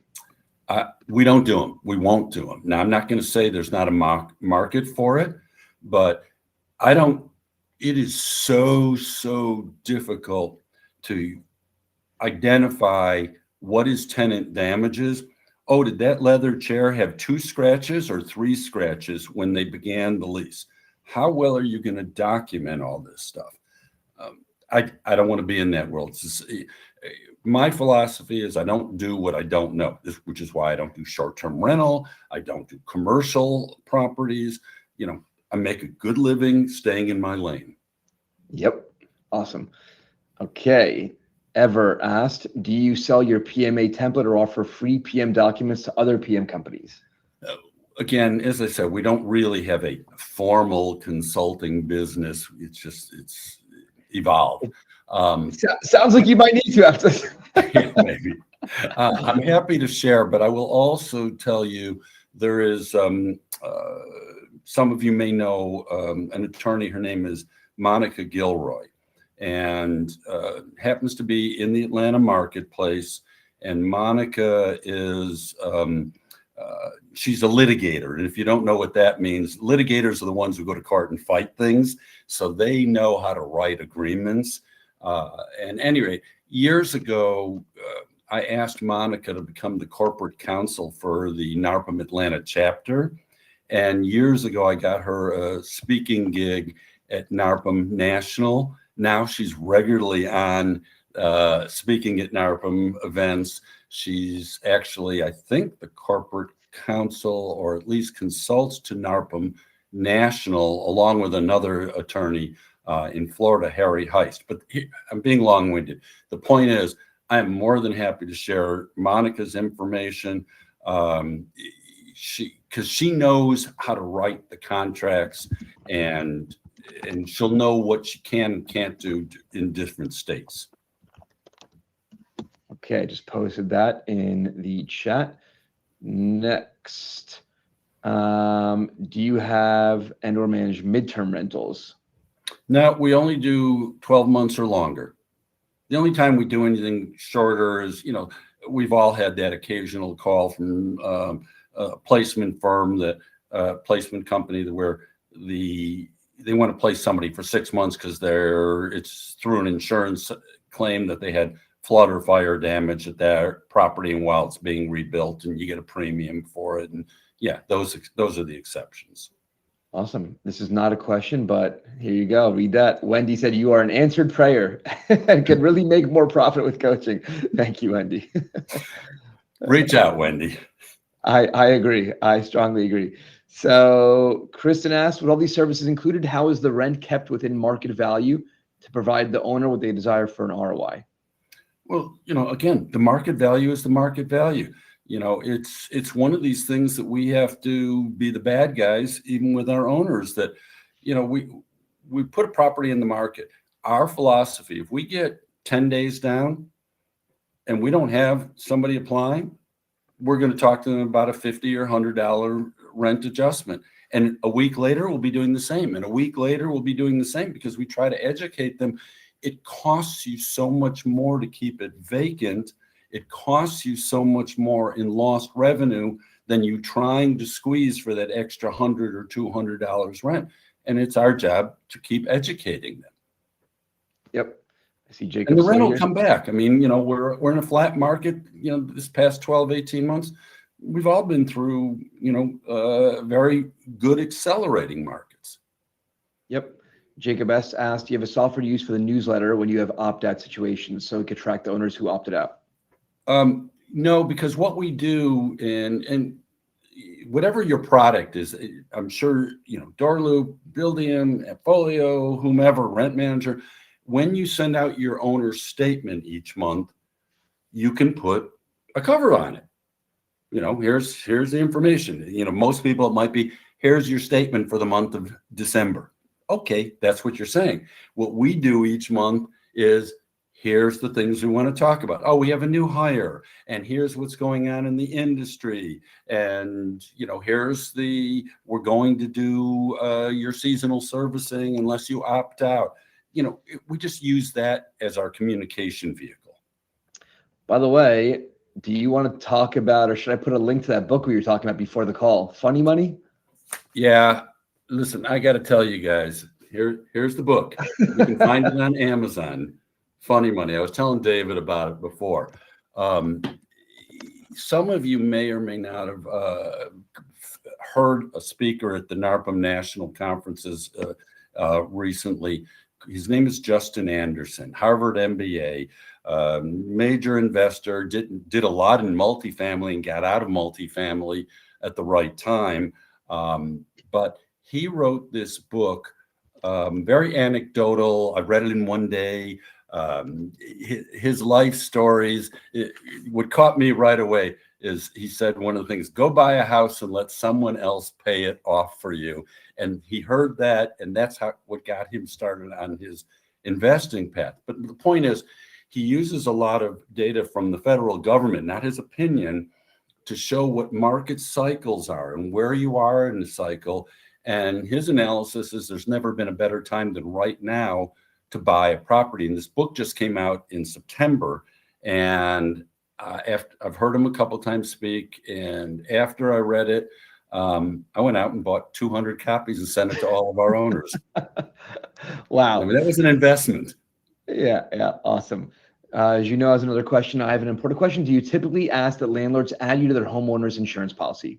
We don't do them. We won't do them. Now, I'm not going to say there's not a market for it, but it is so difficult to identify what is tenant damages. Oh, did that leather chair have 2 scratches or 3 scratches when they began the lease? How well are you going to document all this stuff? I don't want to be in that world. My philosophy is I don't do what I don't know, which is why I don't do short-term rental. I don't do commercial properties. I make a good living staying in my lane. Yep. Awesome. Okay. Ever asked, do you sell your PMA template or offer free PM documents to other PM companies? Again, as I said, we don't really have a formal consulting business. It's evolved. Sounds like you might need to after this. Yeah, maybe. I'm happy to share, but I will also tell you there is some of you may know an attorney. Her name is Monica Gilroy, and happens to be in the Atlanta marketplace. And Monica is she's a litigator. And if you don't know what that means, litigators are the ones who go to court and fight things. So they know how to write agreements. And anyway, years ago, I asked Monica to become the corporate counsel for the NARPM Atlanta chapter. And years ago, I got her a speaking gig at NARPM National. Now she's regularly on speaking at NARPM events. She's actually, I think, the corporate counsel, or at least consults to NARPM National, along with another attorney in Florida, Harry Heist. But I'm being long-winded. The point is, I am more than happy to share Monica's information. Because she knows how to write the contracts, and she'll know what she can and can't do in different states. Okay, I just posted that in the chat. Next, do you have and/or manage midterm rentals? No, we only do 12 months or longer. The only time we do anything shorter is, we've all had that occasional call from a placement firm, placement company, where they want to place somebody for 6 months because it's through an insurance claim that they had flood or fire damage at their property, and while it's being rebuilt, and you get a premium for it. And yeah, those are the exceptions. Awesome. This is not a question, but here you go. Read that. Wendy said you are an answered prayer and could really make more profit with coaching. Thank you, Wendy. Reach out, Wendy. I agree. I strongly agree. So Kristen asked, with all these services included, how is the rent kept within market value to provide the owner what they desire for an ROI? Well, again, the market value is the market value. It's one of these things that we have to be the bad guys, even with our owners, that, we put a property in the market. Our philosophy, if we get 10 days down and we don't have somebody applying, we're going to talk to them about a $50 or $100 rent adjustment. And a week later, we'll be doing the same. And a week later, we'll be doing the same, because we try to educate them. It costs you so much more to keep it vacant. It costs you so much more in lost revenue than you trying to squeeze for that extra $100 or $200 rent. And it's our job to keep educating them. Yep. I see Jacob. And the rent will come back. I mean, we're in a flat market, this past 12, 18 months. We've all been through, very good accelerating markets. Yep. Jacob S. asked, do you have a software to use for the newsletter when you have opt-out situations so we could track the owners who opted out? No, because what we do, and whatever your product is, I'm sure, DoorLoop, Buildium, Appfolio, whomever, Rent Manager, when you send out your owner's statement each month, you can put a cover on it. Here's the information. Most people, it might be, here's your statement for the month of December. Okay, that's what you're saying. What we do each month is, here's the things we want to talk about. Oh, we have a new hire, and here's what's going on in the industry. And, we're going to do your seasonal servicing unless you opt out. We just use that as our communication vehicle. By the way, do you want to talk about, or should I put a link to that book we were talking about before the call? Funny Money? Yeah. Listen, I got to tell you guys, here's the book. You can find it on Amazon. Funny Money. I was telling David about it before. Some of you may or may not have heard a speaker at the NARPM National Conferences recently. His name is Justin Anderson, Harvard MBA, major investor, did a lot in multifamily and got out of multifamily at the right time. But he wrote this book, very anecdotal. I read it in one day. His life stories. What caught me right away is he said one of the things, go buy a house and let someone else pay it off for you. And he heard that, and that's what got him started on his investing path. But the point is, he uses a lot of data from the federal government, not his opinion, to show what market cycles are and where you are in the cycle. And his analysis is there's never been a better time than right now to buy a property. And this book just came out in September. And I've heard him a couple times speak. And after I read it, I went out and bought 200 copies and sent it to all of our owners. Wow. I mean, that was an investment. Yeah. Awesome. As you know, as another question, I have an important question. Do you typically ask that landlords add you to their homeowner's insurance policy?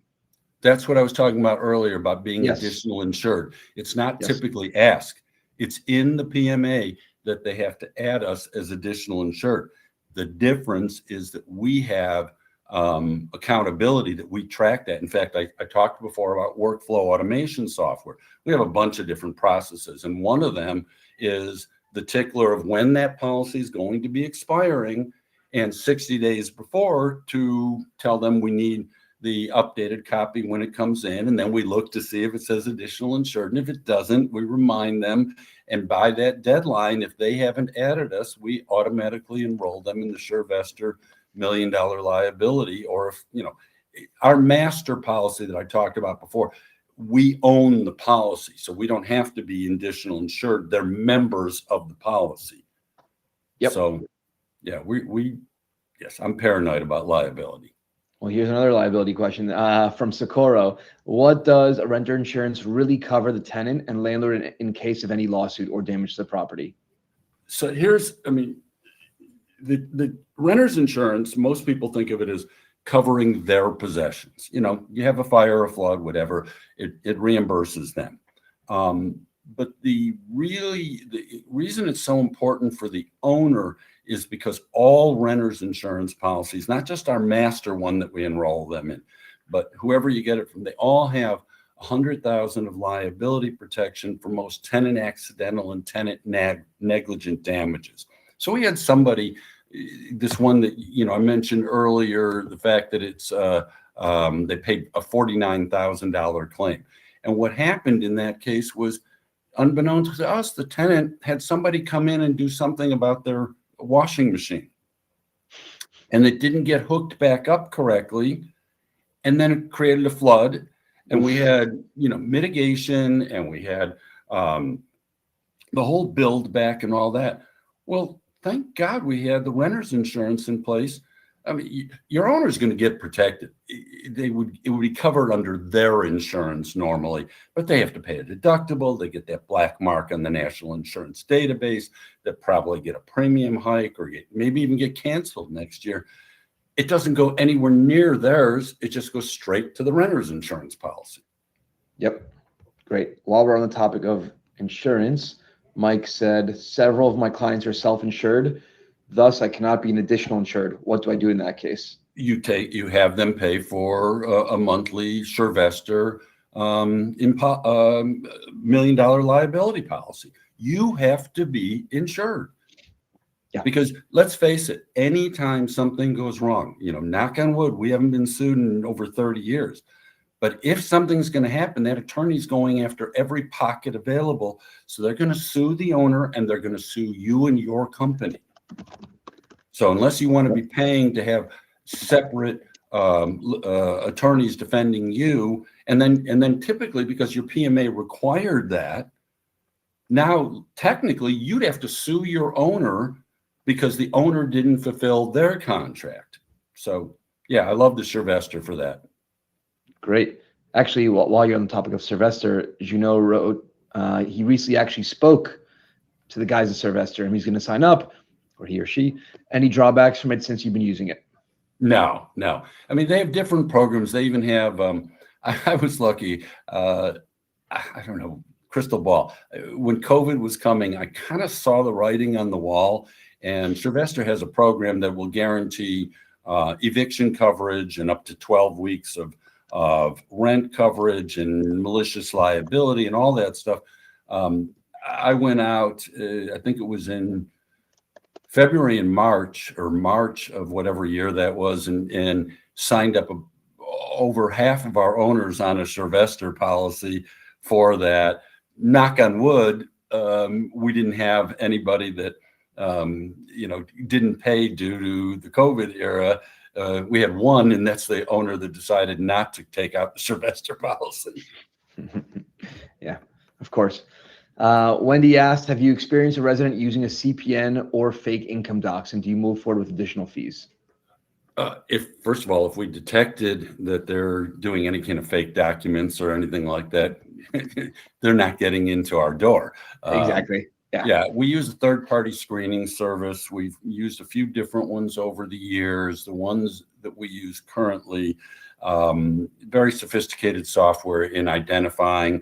That's what I was talking about earlier about being Yes. additional insured. It's not Yes. typically asked. It's in the PMA that they have to add us as additional insured. The difference is that we have accountability, that we track that. In fact, I talked before about workflow automation software. We have a bunch of different processes, and one of them is the tickler of when that policy is going to be expiring, and 60 days before to tell them we need the updated copy when it comes in. And then we look to see if it says additional insured. And if it doesn't, we remind them. And by that deadline, if they haven't added us, we automatically enroll them in the SureVestor $1 million liability. Or if, our master policy that I talked about before, we own the policy. So we don't have to be additional insured. They're members of the policy. Yep. So yeah, yes, I'm paranoid about liability. Well, here's another liability question from Socorro. What does a renter insurance really cover the tenant and landlord in case of any lawsuit or damage to the property? So the renter's insurance, most people think of it as covering their possessions. You have a fire, a flood, whatever, it reimburses them. But the reason it's so important for the owner is because all renters insurance policies, not just our master one that we enroll them in, but whoever you get it from, they all have $100,000 of liability protection for most tenant accidental and tenant negligent damages. So we had somebody, this one that, I mentioned earlier, the fact that it's they paid a $49,000 claim. And what happened in that case was, unbeknownst to us, the tenant had somebody come in and do something about their washing machine. And it didn't get hooked back up correctly. And then it created a flood. And we had, mitigation, and we had the whole build back and all that. Well, thank God we had the renter's insurance in place. I mean, your owner's going to get protected. It would be covered under their insurance normally, but they have to pay a deductible. They get that black mark on the National Insurance Database. They probably get a premium hike, or maybe even get canceled next year. It doesn't go anywhere near theirs. It just goes straight to the renter's insurance policy. Yep. Great. While we're on the topic of insurance, Mike said, several of my clients are self-insured. Thus, I cannot be an additional insured. What do I do in that case? You have them pay for a monthly Chargebacks $1 million liability policy. You have to be insured. Yeah. Because let's face it, anytime something goes wrong, knock on wood, we haven't been sued in over 30 years. But if something's going to happen, that attorney's going after every pocket available. So they're going to sue the owner, and they're going to sue you and your company. So unless you want to be paying to have separate attorneys defending you, and then typically, because your PMA required that, now technically you'd have to sue your owner because the owner didn't fulfill their contract. So yeah, I love the Chargebacks for that. Great. Actually, while you're on the topic of Sylvester, Junot wrote, he recently actually spoke to the guys at Sylvester, and he's going to sign up, or he or she. Any drawbacks from it since you've been using it? No. I mean, they have different programs. They even have, I was lucky, I don't know, crystal ball. When COVID was coming, I kind of saw the writing on the wall, and Sylvester has a program that will guarantee eviction coverage and up to 12 weeks of rent coverage and malicious liability and all that stuff. I went out, I think it was in February and March of whatever year that was, and signed up over half of our owners on a Sylvester policy for that. Knock on wood, we didn't have anybody that didn't pay due to the COVID era. We had one, and that's the owner that decided not to take out the Sylvester policy. Yeah, of course. Wendy asked, have you experienced a resident using a CPN or fake income docs, and do you move forward with additional fees? First of all, if we detected that they're doing any kind of fake documents or anything like that, they're not getting into our door. Exactly. Yeah, we use a third-party screening service. We've used a few different ones over the years. The ones that we use currently, very sophisticated software in identifying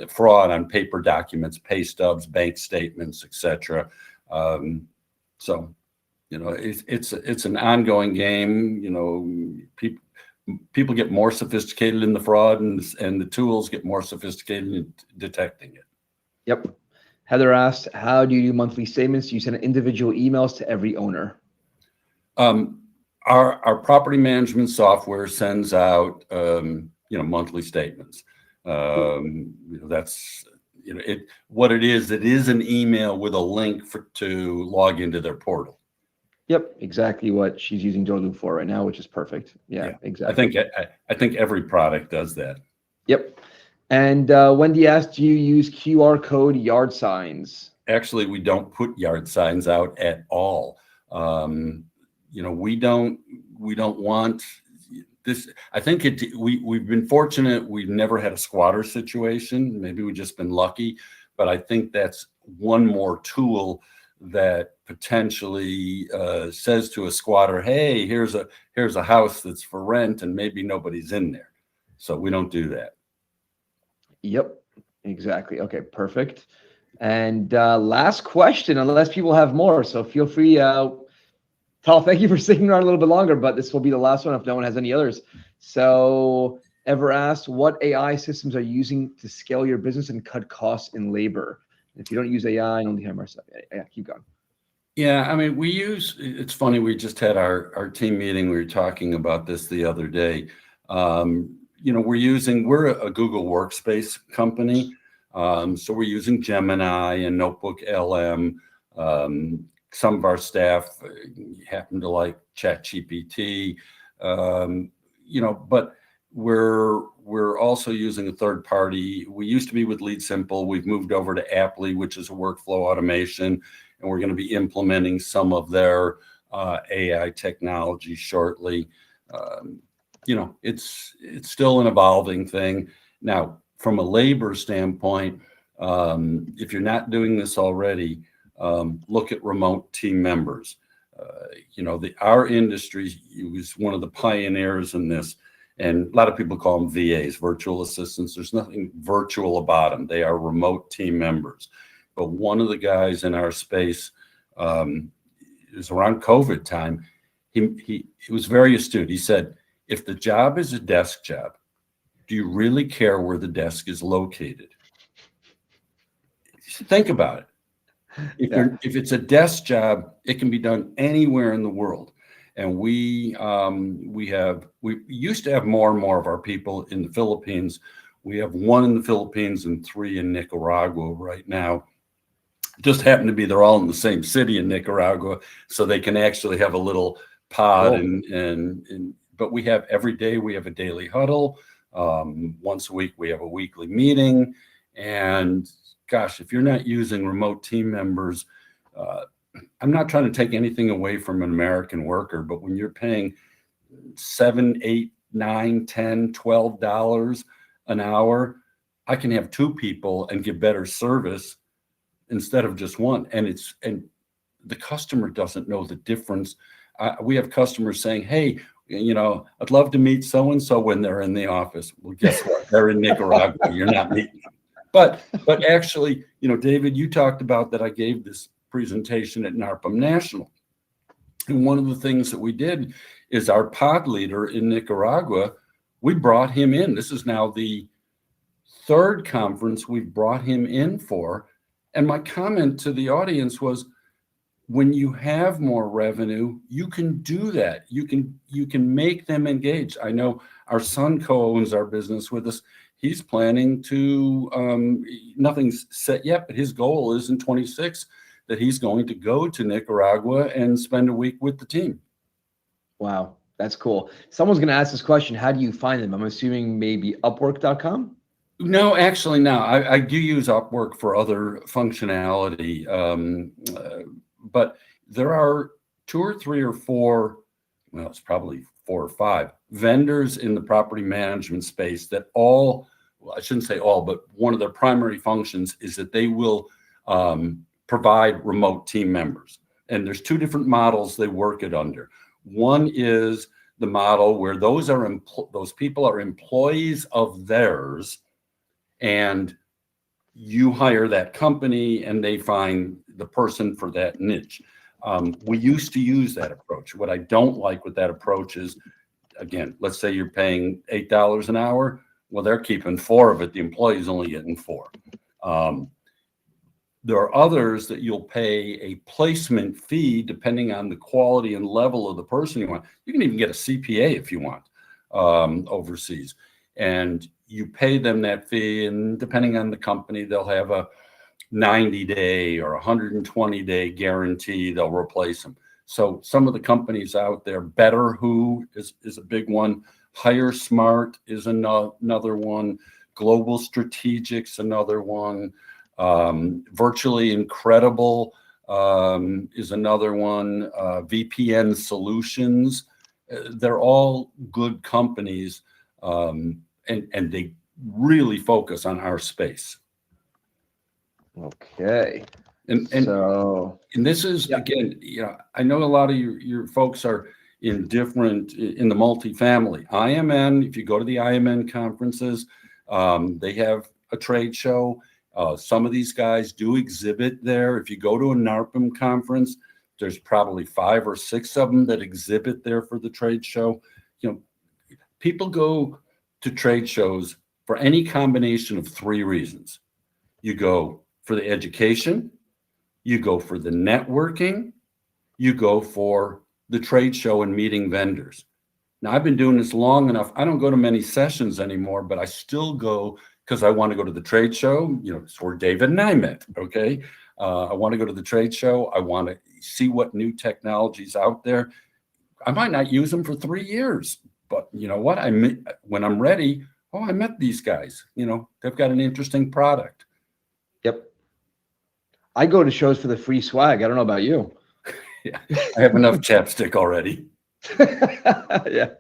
fraud on paper documents, pay stubs, bank statements, etc. So, it's an ongoing game. People get more sophisticated in the fraud, and the tools get more sophisticated in detecting it. Yep. Heather asked, how do you do monthly statements? Do you send individual emails to every owner? Our property management software sends out, monthly statements. That's, what it is. It is an email with a link to log into their portal. Yep, exactly what she's using DoorLoop for right now, which is perfect. Yeah, exactly. I think every product does that. Yep. And Wendy asked, do you use QR code yard signs? Actually, we don't put yard signs out at all. We don't want this. I think we've been fortunate. We've never had a squatter situation. Maybe we've just been lucky, but I think that's one more tool that potentially says to a squatter, hey, here's a house that's for rent, and maybe nobody's in there. So we don't do that. Yep, exactly. Okay, perfect. And last question, unless people have more. So feel free. Tal, thank you for sticking around a little bit longer, but this will be the last one if no one has any others. So ever asked, what AI systems are you using to scale your business and cut costs in labor? If you don't use AI, and only hammer stuff. Yeah, keep going. Yeah, I mean, it's funny, we just had our team meeting. We were talking about this the other day. We're a Google Workspace company. So we're using Gemini and Notebook LM. Some of our staff happen to like ChatGPT, but we're also using a third party. We used to be with Lead Simple. We've moved over to Apply, which is a workflow automation, and we're going to be implementing some of their AI technology shortly. It's still an evolving thing. Now, from a labor standpoint, if you're not doing this already, look at remote team members. Our industry was one of the pioneers in this, and a lot of people call them VAs, virtual assistants. There's nothing virtual about them. They are remote team members. But one of the guys in our space, it was around COVID time, he was very astute. He said, if the job is a desk job, do you really care where the desk is located? Think about it. If it's a desk job, it can be done anywhere in the world. And we used to have more and more of our people in the Philippines. We have 1 in the Philippines and 3 in Nicaragua right now. Just happen to be they're all in the same city in Nicaragua, so they can actually have a little pod. Cool. But we have every day we have a daily huddle. Once a week we have a weekly meeting. And gosh, if you're not using remote team members, I'm not trying to take anything away from an American worker, but when you're paying $7, $8, $9, $10, $12 an hour, I can have 2 people and give better service instead of just 1. And the customer doesn't know the difference. We have customers saying, hey, I'd love to meet so-and-so when they're in the office. Well, guess what? They're in Nicaragua. You're not meeting them. But actually, David, you talked about that I gave this presentation at NARPM National. And one of the things that we did is our pod leader in Nicaragua, we brought him in. This is now the 3rd conference we've brought him in for. And my comment to the audience was, when you have more revenue, you can do that. You can make them engage. I know our son co-owns our business with us. He's planning to, nothing's set yet, but his goal is in 26 that he's going to go to Nicaragua and spend a week with the team. Wow, that's cool. Someone's going to ask this question. How do you find them? I'm assuming maybe Upwork.com? No, actually, no. I do use Upwork for other functionality. But there are 2 or 3 or 4, well, it's probably 4 or 5 vendors in the property management space that all, well, I shouldn't say all, but one of their primary functions is that they will provide remote team members. And there's 2 different models they work it under. One is the model where those people are employees of theirs, and you hire that company and they find the person for that niche. We used to use that approach. What I don't like with that approach is, again, let's say you're paying $8 an hour. Well, they're keeping 4 of it. The employee's only getting 4. There are others that you'll pay a placement fee depending on the quality and level of the person you want. You can even get a CPA if you want overseas. And you pay them that fee, and depending on the company, they'll have a 90-day or 120-day guarantee they'll replace them. So some of the companies out there, Betterwho is a big one. HireSmart is another one. Global Strategics, another one. Virtually Incredible is another one. VPN Solutions. They're all good companies, and they really focus on our space. Okay. And this is, again, I know a lot of your folks are in the multifamily. IMN, if you go to the IMN conferences, they have a trade show. Some of these guys do exhibit there. If you go to a NARPM conference, there's probably 5 or 6 of them that exhibit there for the trade show. People go to trade shows for any combination of three reasons. You go for the education, you go for the networking, you go for the trade show and meeting vendors. Now, I've been doing this long enough. I don't go to many sessions anymore, but I still go because I want to go to the trade show. It's where David and I met, okay? I want to go to the trade show. I want to see what new technology's out there. I might not use them for 3 years, but you know what? When I'm ready, I met these guys. They've got an interesting product. Yep. I go to shows for the free swag. I don't know about you. Yeah, I have enough chapstick already. Yeah.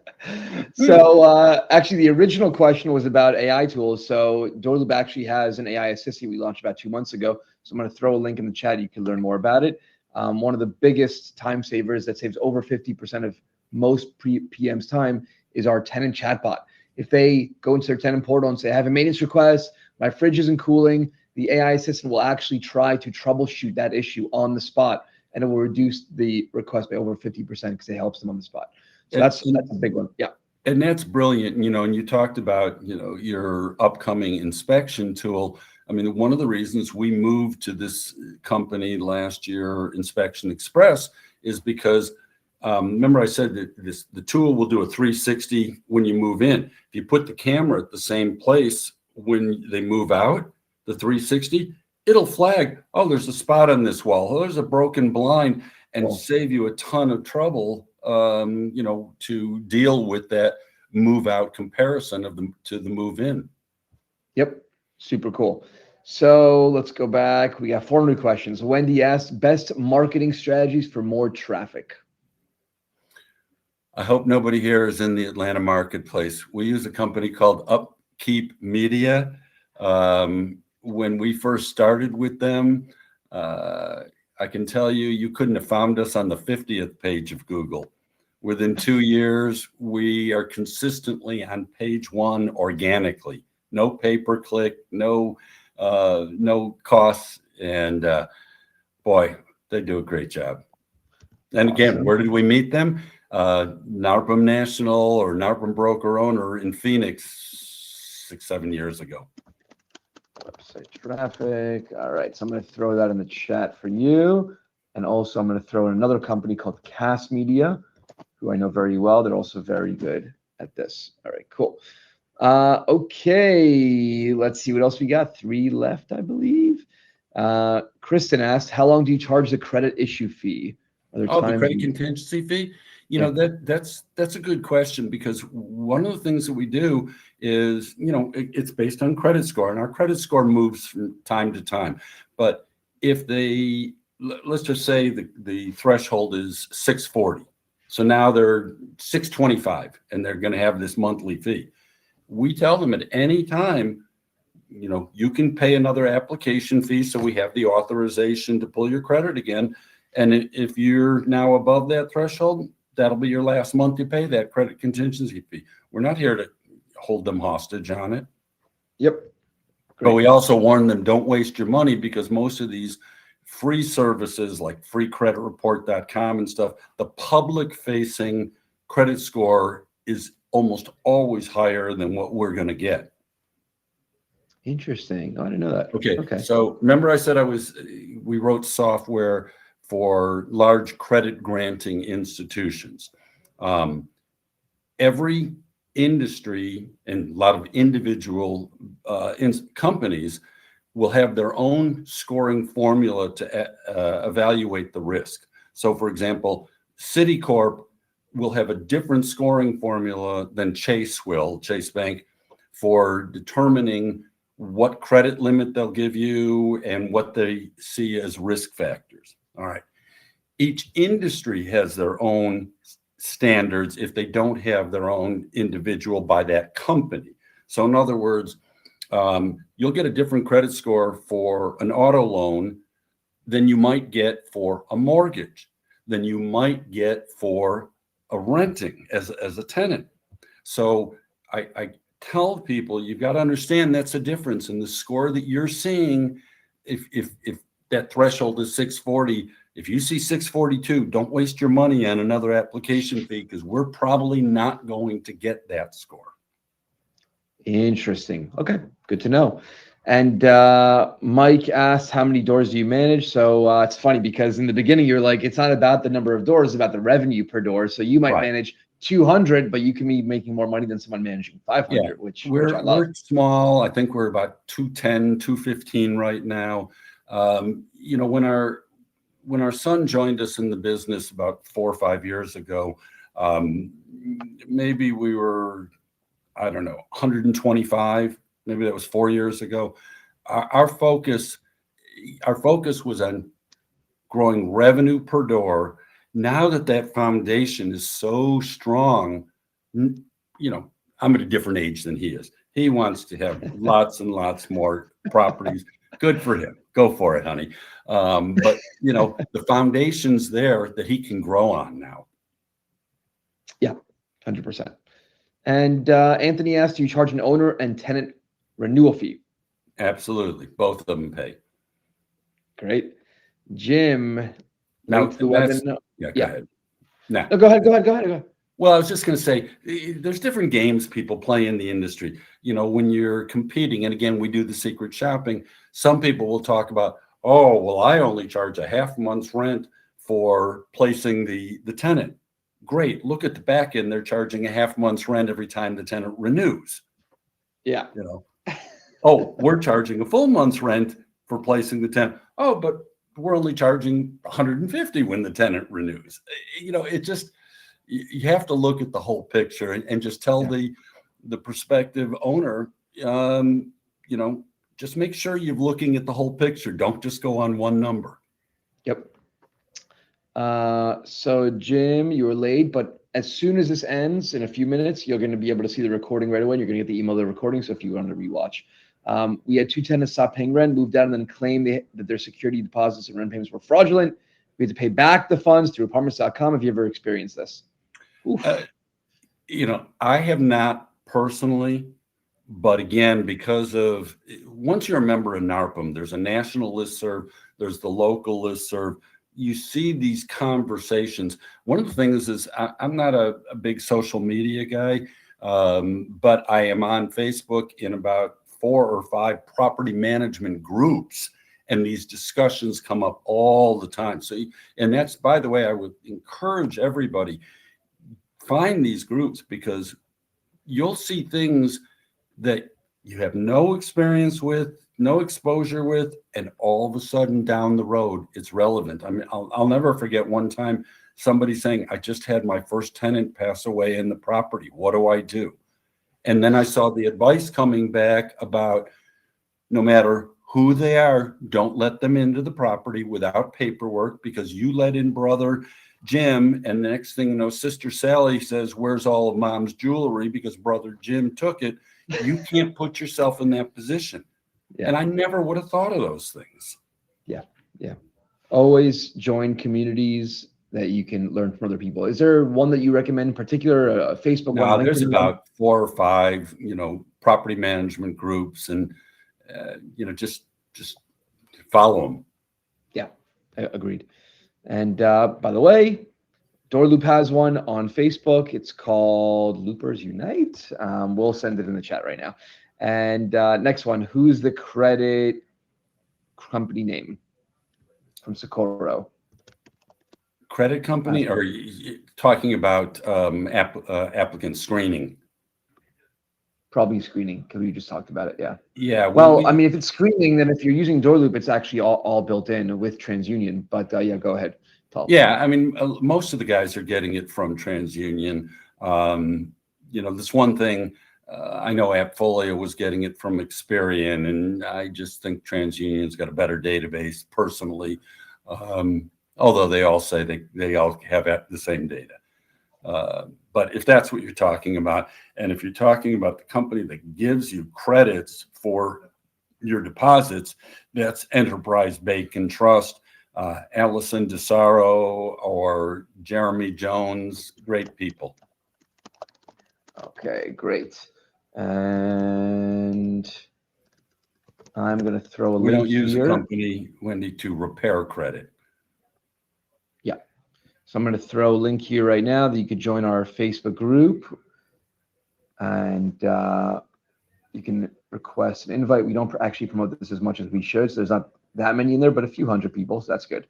So actually, the original question was about AI tools. So DoorLoop actually has an AI assistant we launched about 2 months ago. So I'm going to throw a link in the chat. You can learn more about it. One of the biggest time savers that saves over 50% of most PM's time is our tenant chatbot. If they go into their tenant portal and say, I have a maintenance request, my fridge isn't cooling, the AI assistant will actually try to troubleshoot that issue on the spot, and it will reduce the request by over 50% because it helps them on the spot. So that's a big one. Yeah. And that's brilliant. And you talked about, your upcoming inspection tool. I mean, one of the reasons we moved to this company last year, Inspection Express, is because remember I said that the tool will do a 360 when you move in. If you put the camera at the same place when they move out, the 360, it'll flag, there's a spot on this wall, there's a broken blind, and save you a ton of trouble, to deal with that move out comparison to the move in. Yep. Super cool. So let's go back. We got 4 new questions. Wendy asked, best marketing strategies for more traffic. I hope nobody here is in the Atlanta marketplace. We use a company called Upkeep Media. When we first started with them, I can tell you couldn't have found us on the 50th page of Google. Within 2 years, we are consistently on page 1 organically. No pay-per-click, no costs, and boy, they do a great job. And again, awesome. Where did we meet them? NARPM National or NARPM Broker Owner in Phoenix 6-7 years ago. Website traffic. All right, so I'm going to throw that in the chat for you. And also I'm going to throw in another company called Cast Media, who I know very well. They're also very good at this. All right, cool. Okay, let's see what else we got. 3 left, I believe. Kristen asked, how long do you charge the credit issue fee? The credit contingency fee? That's a good question, because one of the things that we do is, it's based on credit score, and our credit score moves from time to time. But if let's just say the threshold is 640. So now they're 625 and they're going to have this monthly fee. We tell them at any time, you can pay another application fee. So we have the authorization to pull your credit again. And if you're now above that threshold, that'll be your last month you pay that credit contingency fee. We're not here to hold them hostage on it. Yep. Great. But we also warn them, don't waste your money, because most of these free services like freecreditreport.com and stuff, the public facing credit score is almost always higher than what we're going to get. Interesting. I didn't know that. Okay. So remember I said we wrote software for large credit granting institutions. Every industry and a lot of individual companies will have their own scoring formula to evaluate the risk. So for example, Citicorp will have a different scoring formula than Chase Bank, for determining what credit limit they'll give you and what they see as risk factors. All right. Each industry has their own standards if they don't have their own individual by that company. So in other words, you'll get a different credit score for an auto loan than you might get for a mortgage, than you might get for a renting as a tenant. So I tell people, you've got to understand that's a difference in the score that you're seeing. If that threshold is 640, if you see 642, don't waste your money on another application fee, because we're probably not going to get that score. Interesting. Okay, good to know. And Mike asked, how many doors do you manage? So it's funny because in the beginning, you're like, it's not about the number of doors, it's about the revenue per door. So you might Right. manage 200, but you can be making more money than someone managing Yeah. 500, which I love. We're small. I think we're about 210, 215 right now. You know, when our son joined us in the business about 4 or 5 years ago, maybe we were, I don't know, 125. Maybe that was 4 years ago. Our focus was on growing revenue per door. Now that that foundation is so strong, you know, I'm at a different age than he is. He wants to have lots and lots more properties. Good for him. Go for it, honey. But you know, the foundation's there that he can grow on now. Yeah, 100%. And Anthony asked, do you charge an owner and tenant renewal fee? Absolutely. Both of them pay. Great. Jim, Now, late to the that's, webinar. yeah, go Yeah. ahead. Now, No, go ahead. well, I was just going to say, there's different games people play in the industry. You know, when you're competing, and again, we do the secret shopping, some people will talk about, oh, well, I only charge a half month's rent for placing the tenant. Great. Look at the back end. They're charging a half month's rent every time the tenant renews. Yeah. You know, oh, we're charging a full month's rent for placing the tenant. Oh, but we're only charging 150 when the tenant renews. You know, it just, you have to look at the whole picture and just tell the prospective owner, you know, just make sure you're looking at the whole picture. Don't just go on one number. Yep. So Jim, you were late, but as soon as this ends in a few minutes, you're going to be able to see the recording right away. You're going to get the email of the recording. So if you want to rewatch, we had 2 tenants stop paying rent, moved out, and then claimed that their security deposits and rent payments were fraudulent. We had to pay back the funds through apartments.com. Have you ever experienced this? You know, I have not personally, but again, because of, once you're a member of NARPM, there's a national listserv, there's the local listserv. You see these conversations. One of the things is I'm not a big social media guy, but I am on Facebook in about 4 or 5 property management groups, and these discussions come up all the time. So, and that's, by the way, I would encourage everybody, find these groups, because you'll see things that you have no experience with, no exposure with, and all of a sudden down the road, it's relevant. I mean, I'll never forget one time somebody saying, I just had my first tenant pass away in the property. What do I do? And then I saw the advice coming back about, no matter who they are, don't let them into the property without paperwork, because you let in brother Jim, and the next thing you know, Sister Sally says, where's all of mom's jewelry because brother Jim took it. You can't put yourself in that position. Yeah. And I never would have thought of those things. Yeah. Always join communities that you can learn from other people. Is there one that you recommend in particular? A Facebook one? No, there's about 4 or 5, you know, property management groups, and you know, just follow them. Yeah, agreed. And by the way, DoorLoop has one on Facebook. It's called Loopers Unite. We'll send it in the chat right now. And next one, who's the credit company name? From Socorro. Credit company, or are you talking about applicant screening? Probably screening, because we just talked about it. Yeah. Yeah. Well, I mean, if it's screening, then if you're using DoorLoop, it's actually all built in with TransUnion. But yeah, go ahead. Tal. Yeah, I mean, most of the guys are getting it from TransUnion. You know, this one thing, I know AppFolio was getting it from Experian, and I just think TransUnion's got a better database personally. Although they all say they all have the same data. But if that's what you're talking about, and if you're talking about the company that gives you credits for your deposits, that's Enterprise Bacon Trust, Allison DeSaro or Jeremy Jones, great people. Okay, great. And I'm going to throw a link here. We don't use a company, Wendy, to repair credit. Yeah. So I'm going to throw a link here right now that you could join our Facebook group. And you can request an invite. We don't actually promote this as much as we should, so there's not that many in there, but a few hundred people, so that's good.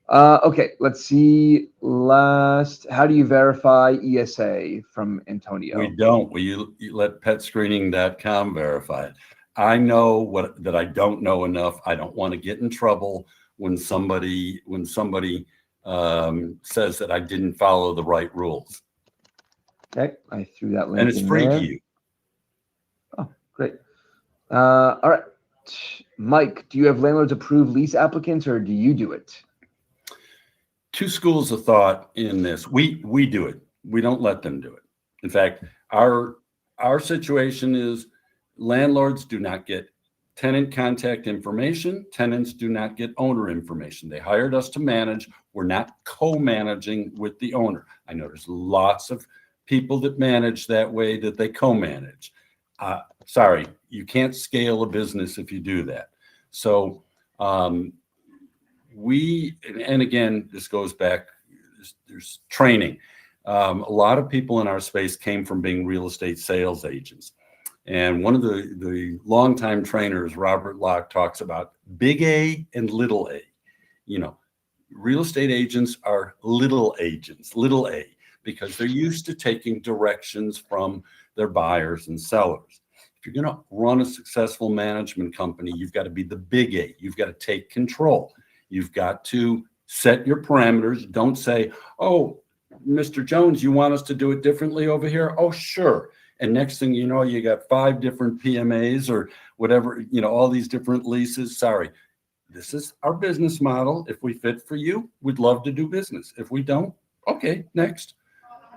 Okay, let's see. Last, how do you verify ESA from Antonio? We don't. You let petscreening.com verify it. I know that I don't know enough. I don't want to get in trouble when somebody says that I didn't follow the right rules. Okay, I threw that link and it's in free there. to you. Oh, great. All right. Mike, do you have landlords approve lease applicants or do you do it? Two schools of thought in this. We do it. We don't let them do it. In fact, our situation is landlords do not get tenant contact information. Tenants do not get owner information. They hired us to manage. We're not co-managing with the owner. I know there's lots of people that manage that way, that they co-manage. Sorry, you can't scale a business if you do that. So and again, this goes back, there's training. A lot of people in our space came from being real estate sales agents. And one of the longtime trainers, Robert Locke, talks about big A and little a. You know, real estate agents are little agents, little a, because they're used to taking directions from their buyers and sellers. If you're going to run a successful management company, you've got to be the big A. You've got to take control. You've got to set your parameters. Don't say, oh, Mr. Jones, you want us to do it differently over here? Oh, sure. And next thing you know, you got 5 different PMAs or whatever, all these different leases. Sorry, this is our business model. If we fit for you, we'd love to do business. If we don't, okay, next.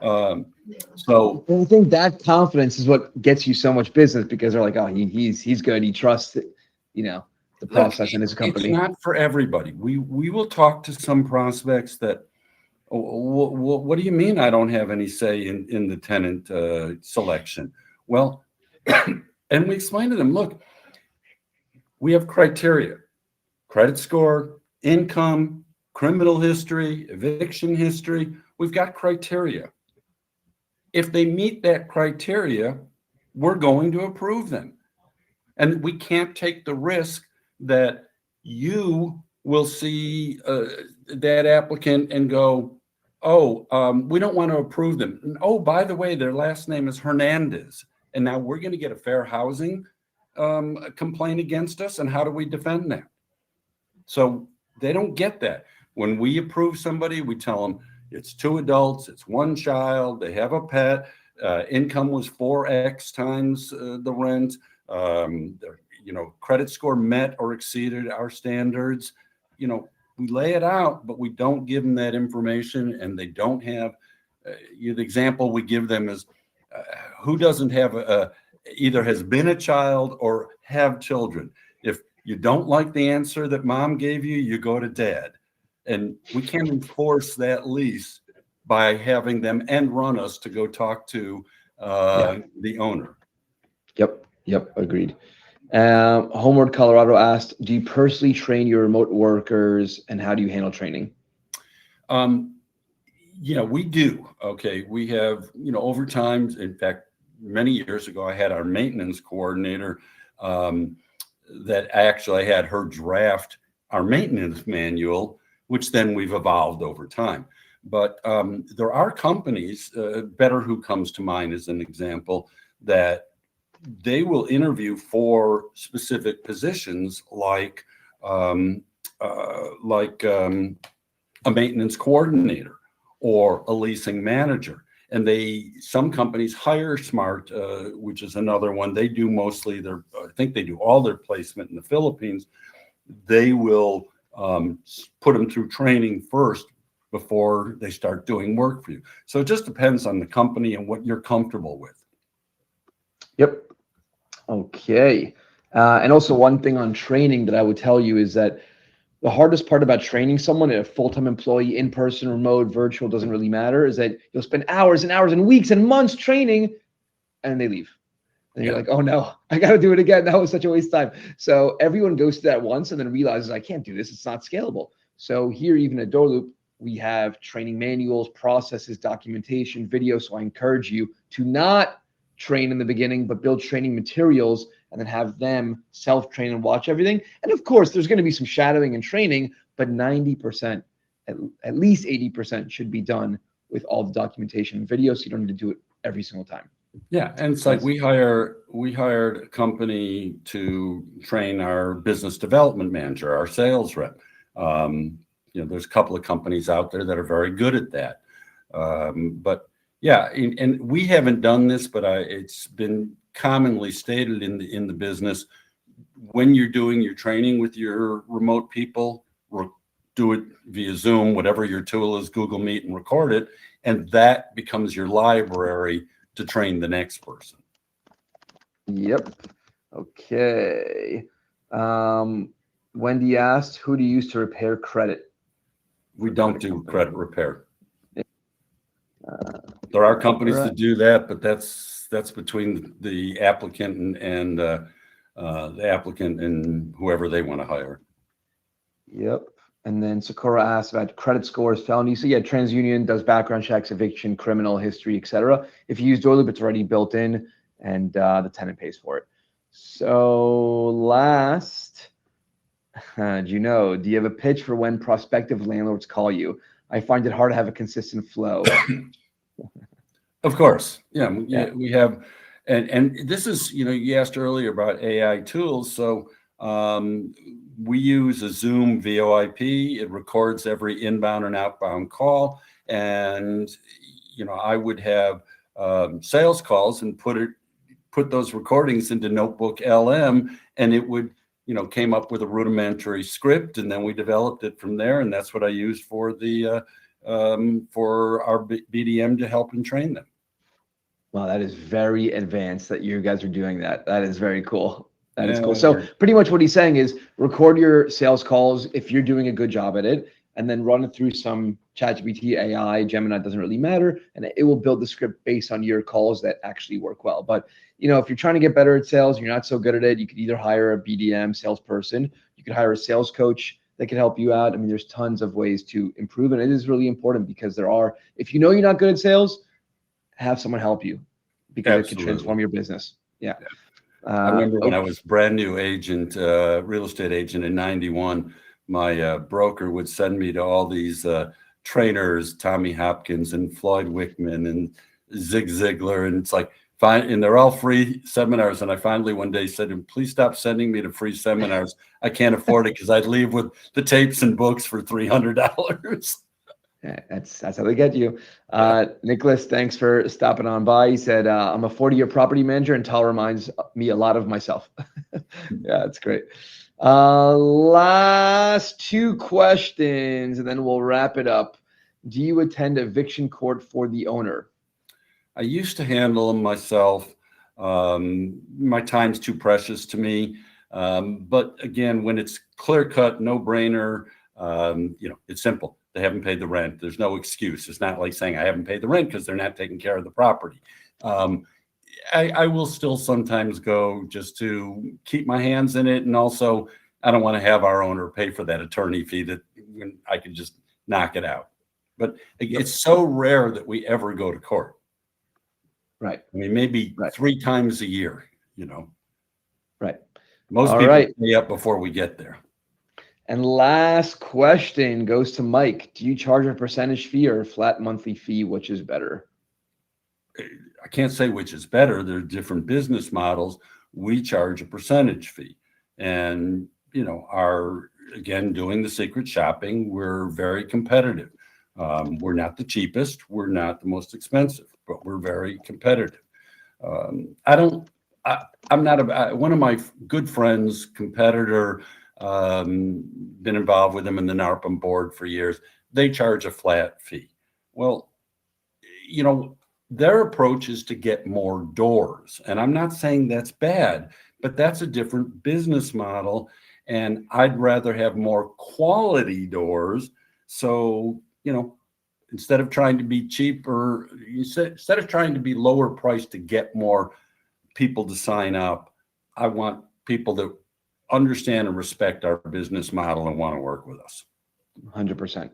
So I think that confidence is what gets you so much business, because they're like, oh, he's good. He trusts it, the process in his company. It's not for everybody. We will talk to some prospects that, what do you mean I don't have any say in the tenant selection? Well, and we explain to them, look, we have criteria: credit score, income, criminal history, eviction history. We've got criteria. If they meet that criteria, we're going to approve them. And we can't take the risk that you will see that applicant and go, oh, we don't want to approve them. And, oh, by the way, their last name is Hernandez. And now we're going to get a fair housing complaint against us. And how do we defend that? So they don't get that. When we approve somebody, we tell them it's 2 adults, it's 1 child, they have a pet, income was 4x times the rent, credit score met or exceeded our standards. We lay it out, but we don't give them that information, and they don't have. The example we give them is who doesn't have either has been a child or have children. If you don't like the answer that mom gave you, you go to dad. And we can't enforce that lease by having them end run us to go talk to the owner. Yep, agreed. Homeward Colorado asked, do you personally train your remote workers, and how do you handle training? Yeah, we do. Okay. We have, over time, in fact, many years ago, I had our maintenance coordinator that actually had her draft our maintenance manual, which then we've evolved over time. But there are companies, Better Who comes to mind as an example, that they will interview for specific positions like a maintenance coordinator or a leasing manager. And some companies hire Smart, which is another one. They do mostly I think they do all their placement in the Philippines. They will put them through training first before they start doing work for you. So it just depends on the company and what you're comfortable with. Yep. Okay. And also, one thing on training that I would tell you is that the hardest part about training someone, a full-time employee, in person, remote, virtual, doesn't really matter, is that you'll spend hours and hours and weeks and months training, and they leave. And you're like, oh no, I got to do it again. That was such a waste of time. So everyone goes through that once and then realizes, I can't do this. It's not scalable. So here, even at DoorLoop, we have training manuals, processes, documentation, video. So I encourage you to not train in the beginning, but build training materials and then have them self-train and watch everything. And of course, there's going to be some shadowing and training, but 90%, at least 80% should be done with all the documentation and video, so you don't need to do it every single time. Yeah, and it's like we hired a company to train our business development manager, our sales rep. There's a couple of companies out there that are very good at that. But yeah, and we haven't done this, but it's been commonly stated in the business, when you're doing your training with your remote people, do it via Zoom, whatever your tool is, Google Meet, and record it, and that becomes your library to train the next person. Yep. Okay. Wendy asked, who do you use to repair credit? We don't do credit repair. There are companies that do that, but that's between the applicant and the applicant and whoever they want to hire. Yep. And then Sakura asked about credit scores, felonies. So yeah, TransUnion does background checks, eviction, criminal history, etc. If you use DoorLoop, it's already built in, and the tenant pays for it. So last, do you have a pitch for when prospective landlords call you? I find it hard to have a consistent flow. Of course. Yeah, we have, and this is, you asked earlier about AI tools. So we use a Zoom VoIP. It records every inbound and outbound call. And, I would have sales calls and put those recordings into Notebook LM, and it would, came up with a rudimentary script, and then we developed it from there. And that's what I used for our BDM to help and train them. Wow, that is very advanced that you guys are doing that. That is very cool. That is cool. So pretty much what he's saying is record your sales calls if you're doing a good job at it, and then run it through some ChatGPT, AI, Gemini, doesn't really matter. And it will build the script based on your calls that actually work well. But, if you're trying to get better at sales, you're not so good at it, you could either hire a BDM salesperson, you could hire a sales coach that can help you out. I mean, there's tons of ways to improve. And it is really important because if you're not good at sales, have someone help you, because Absolutely. It can transform your business. Yeah. I remember when I was brand new agent, real estate agent in 91, my broker would send me to all these trainers, Tommy Hopkins and Floyd Wickman and Zig Ziglar. And it's like, fine. And they're all free seminars. And I finally one day said, please stop sending me to free seminars. I can't afford it, because I'd leave with the tapes and books for $300. Yeah, that's how they get you. Nicholas, thanks for stopping on by. He said, I'm a 40-year property manager, and Tal reminds me a lot of myself. Yeah, that's great. Last two questions, and then we'll wrap it up. Do you attend eviction court for the owner? I used to handle them myself. My time's too precious to me. But again, when it's clear-cut, no-brainer, it's simple. They haven't paid the rent. There's no excuse. It's not like saying I haven't paid the rent because they're not taking care of the property. I will still sometimes go just to keep my hands in it. And also, I don't want to have our owner pay for that attorney fee that I can just knock it out. But it's so rare that we ever go to court. Right. I mean, maybe 3 times a year, Right. Most people pay up before we get there. And last question goes to Mike. Do you charge a percentage fee or a flat monthly fee? Which is better? I can't say which is better. There are different business models. We charge a percentage fee. And, again, doing the secret shopping, we're very competitive. We're not the cheapest. We're not the most expensive, but we're very competitive. I'm not one of my good friends, competitor, been involved with them in the NARPM board for years. They charge a flat fee. Well, their approach is to get more doors. And I'm not saying that's bad, but that's a different business model. And I'd rather have more quality doors. So, instead of trying to be cheaper, instead of trying to be lower priced to get more people to sign up, I want people that understand and respect our business model and want to work with us. 100%.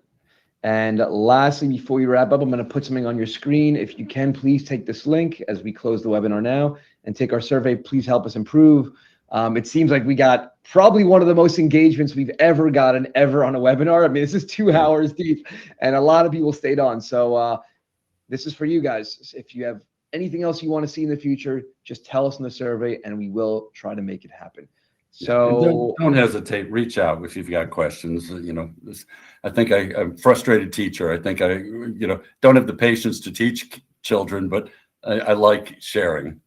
And lastly, before we wrap up, I'm going to put something on your screen. If you can, please take this link as we close the webinar now and take our survey. Please help us improve. It seems like we got probably one of the most engagements we've ever gotten ever on a webinar. I mean, this is 2 hours deep and a lot of people stayed on. So this is for you guys. If you have anything else you want to see in the future, just tell us in the survey and we will try to make it happen. So don't hesitate. Reach out if you've got questions. I think I'm a frustrated teacher. I think I don't have the patience to teach children, but I like sharing.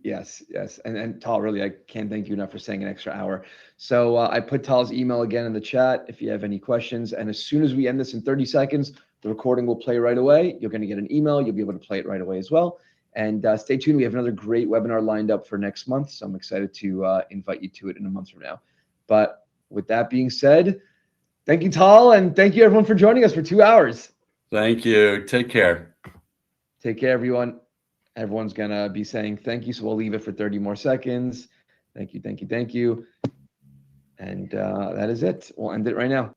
Yes. And Tal, really, I can't thank you enough for staying an extra hour. So I put Tal's email again in the chat if you have any questions. And as soon as we end this in 30 seconds, the recording will play right away. You're going to get an email. You'll be able to play it right away as well. And stay tuned. We have another great webinar lined up for next month. So I'm excited to invite you to it in a month from now. But with that being said, thank you, Tal. And thank you, everyone, for joining us for 2 hours. Thank you. Take care. Take care, everyone. Everyone's going to be saying thank you. So we'll leave it for 30 more seconds. Thank you. And that is it. We'll end it right now.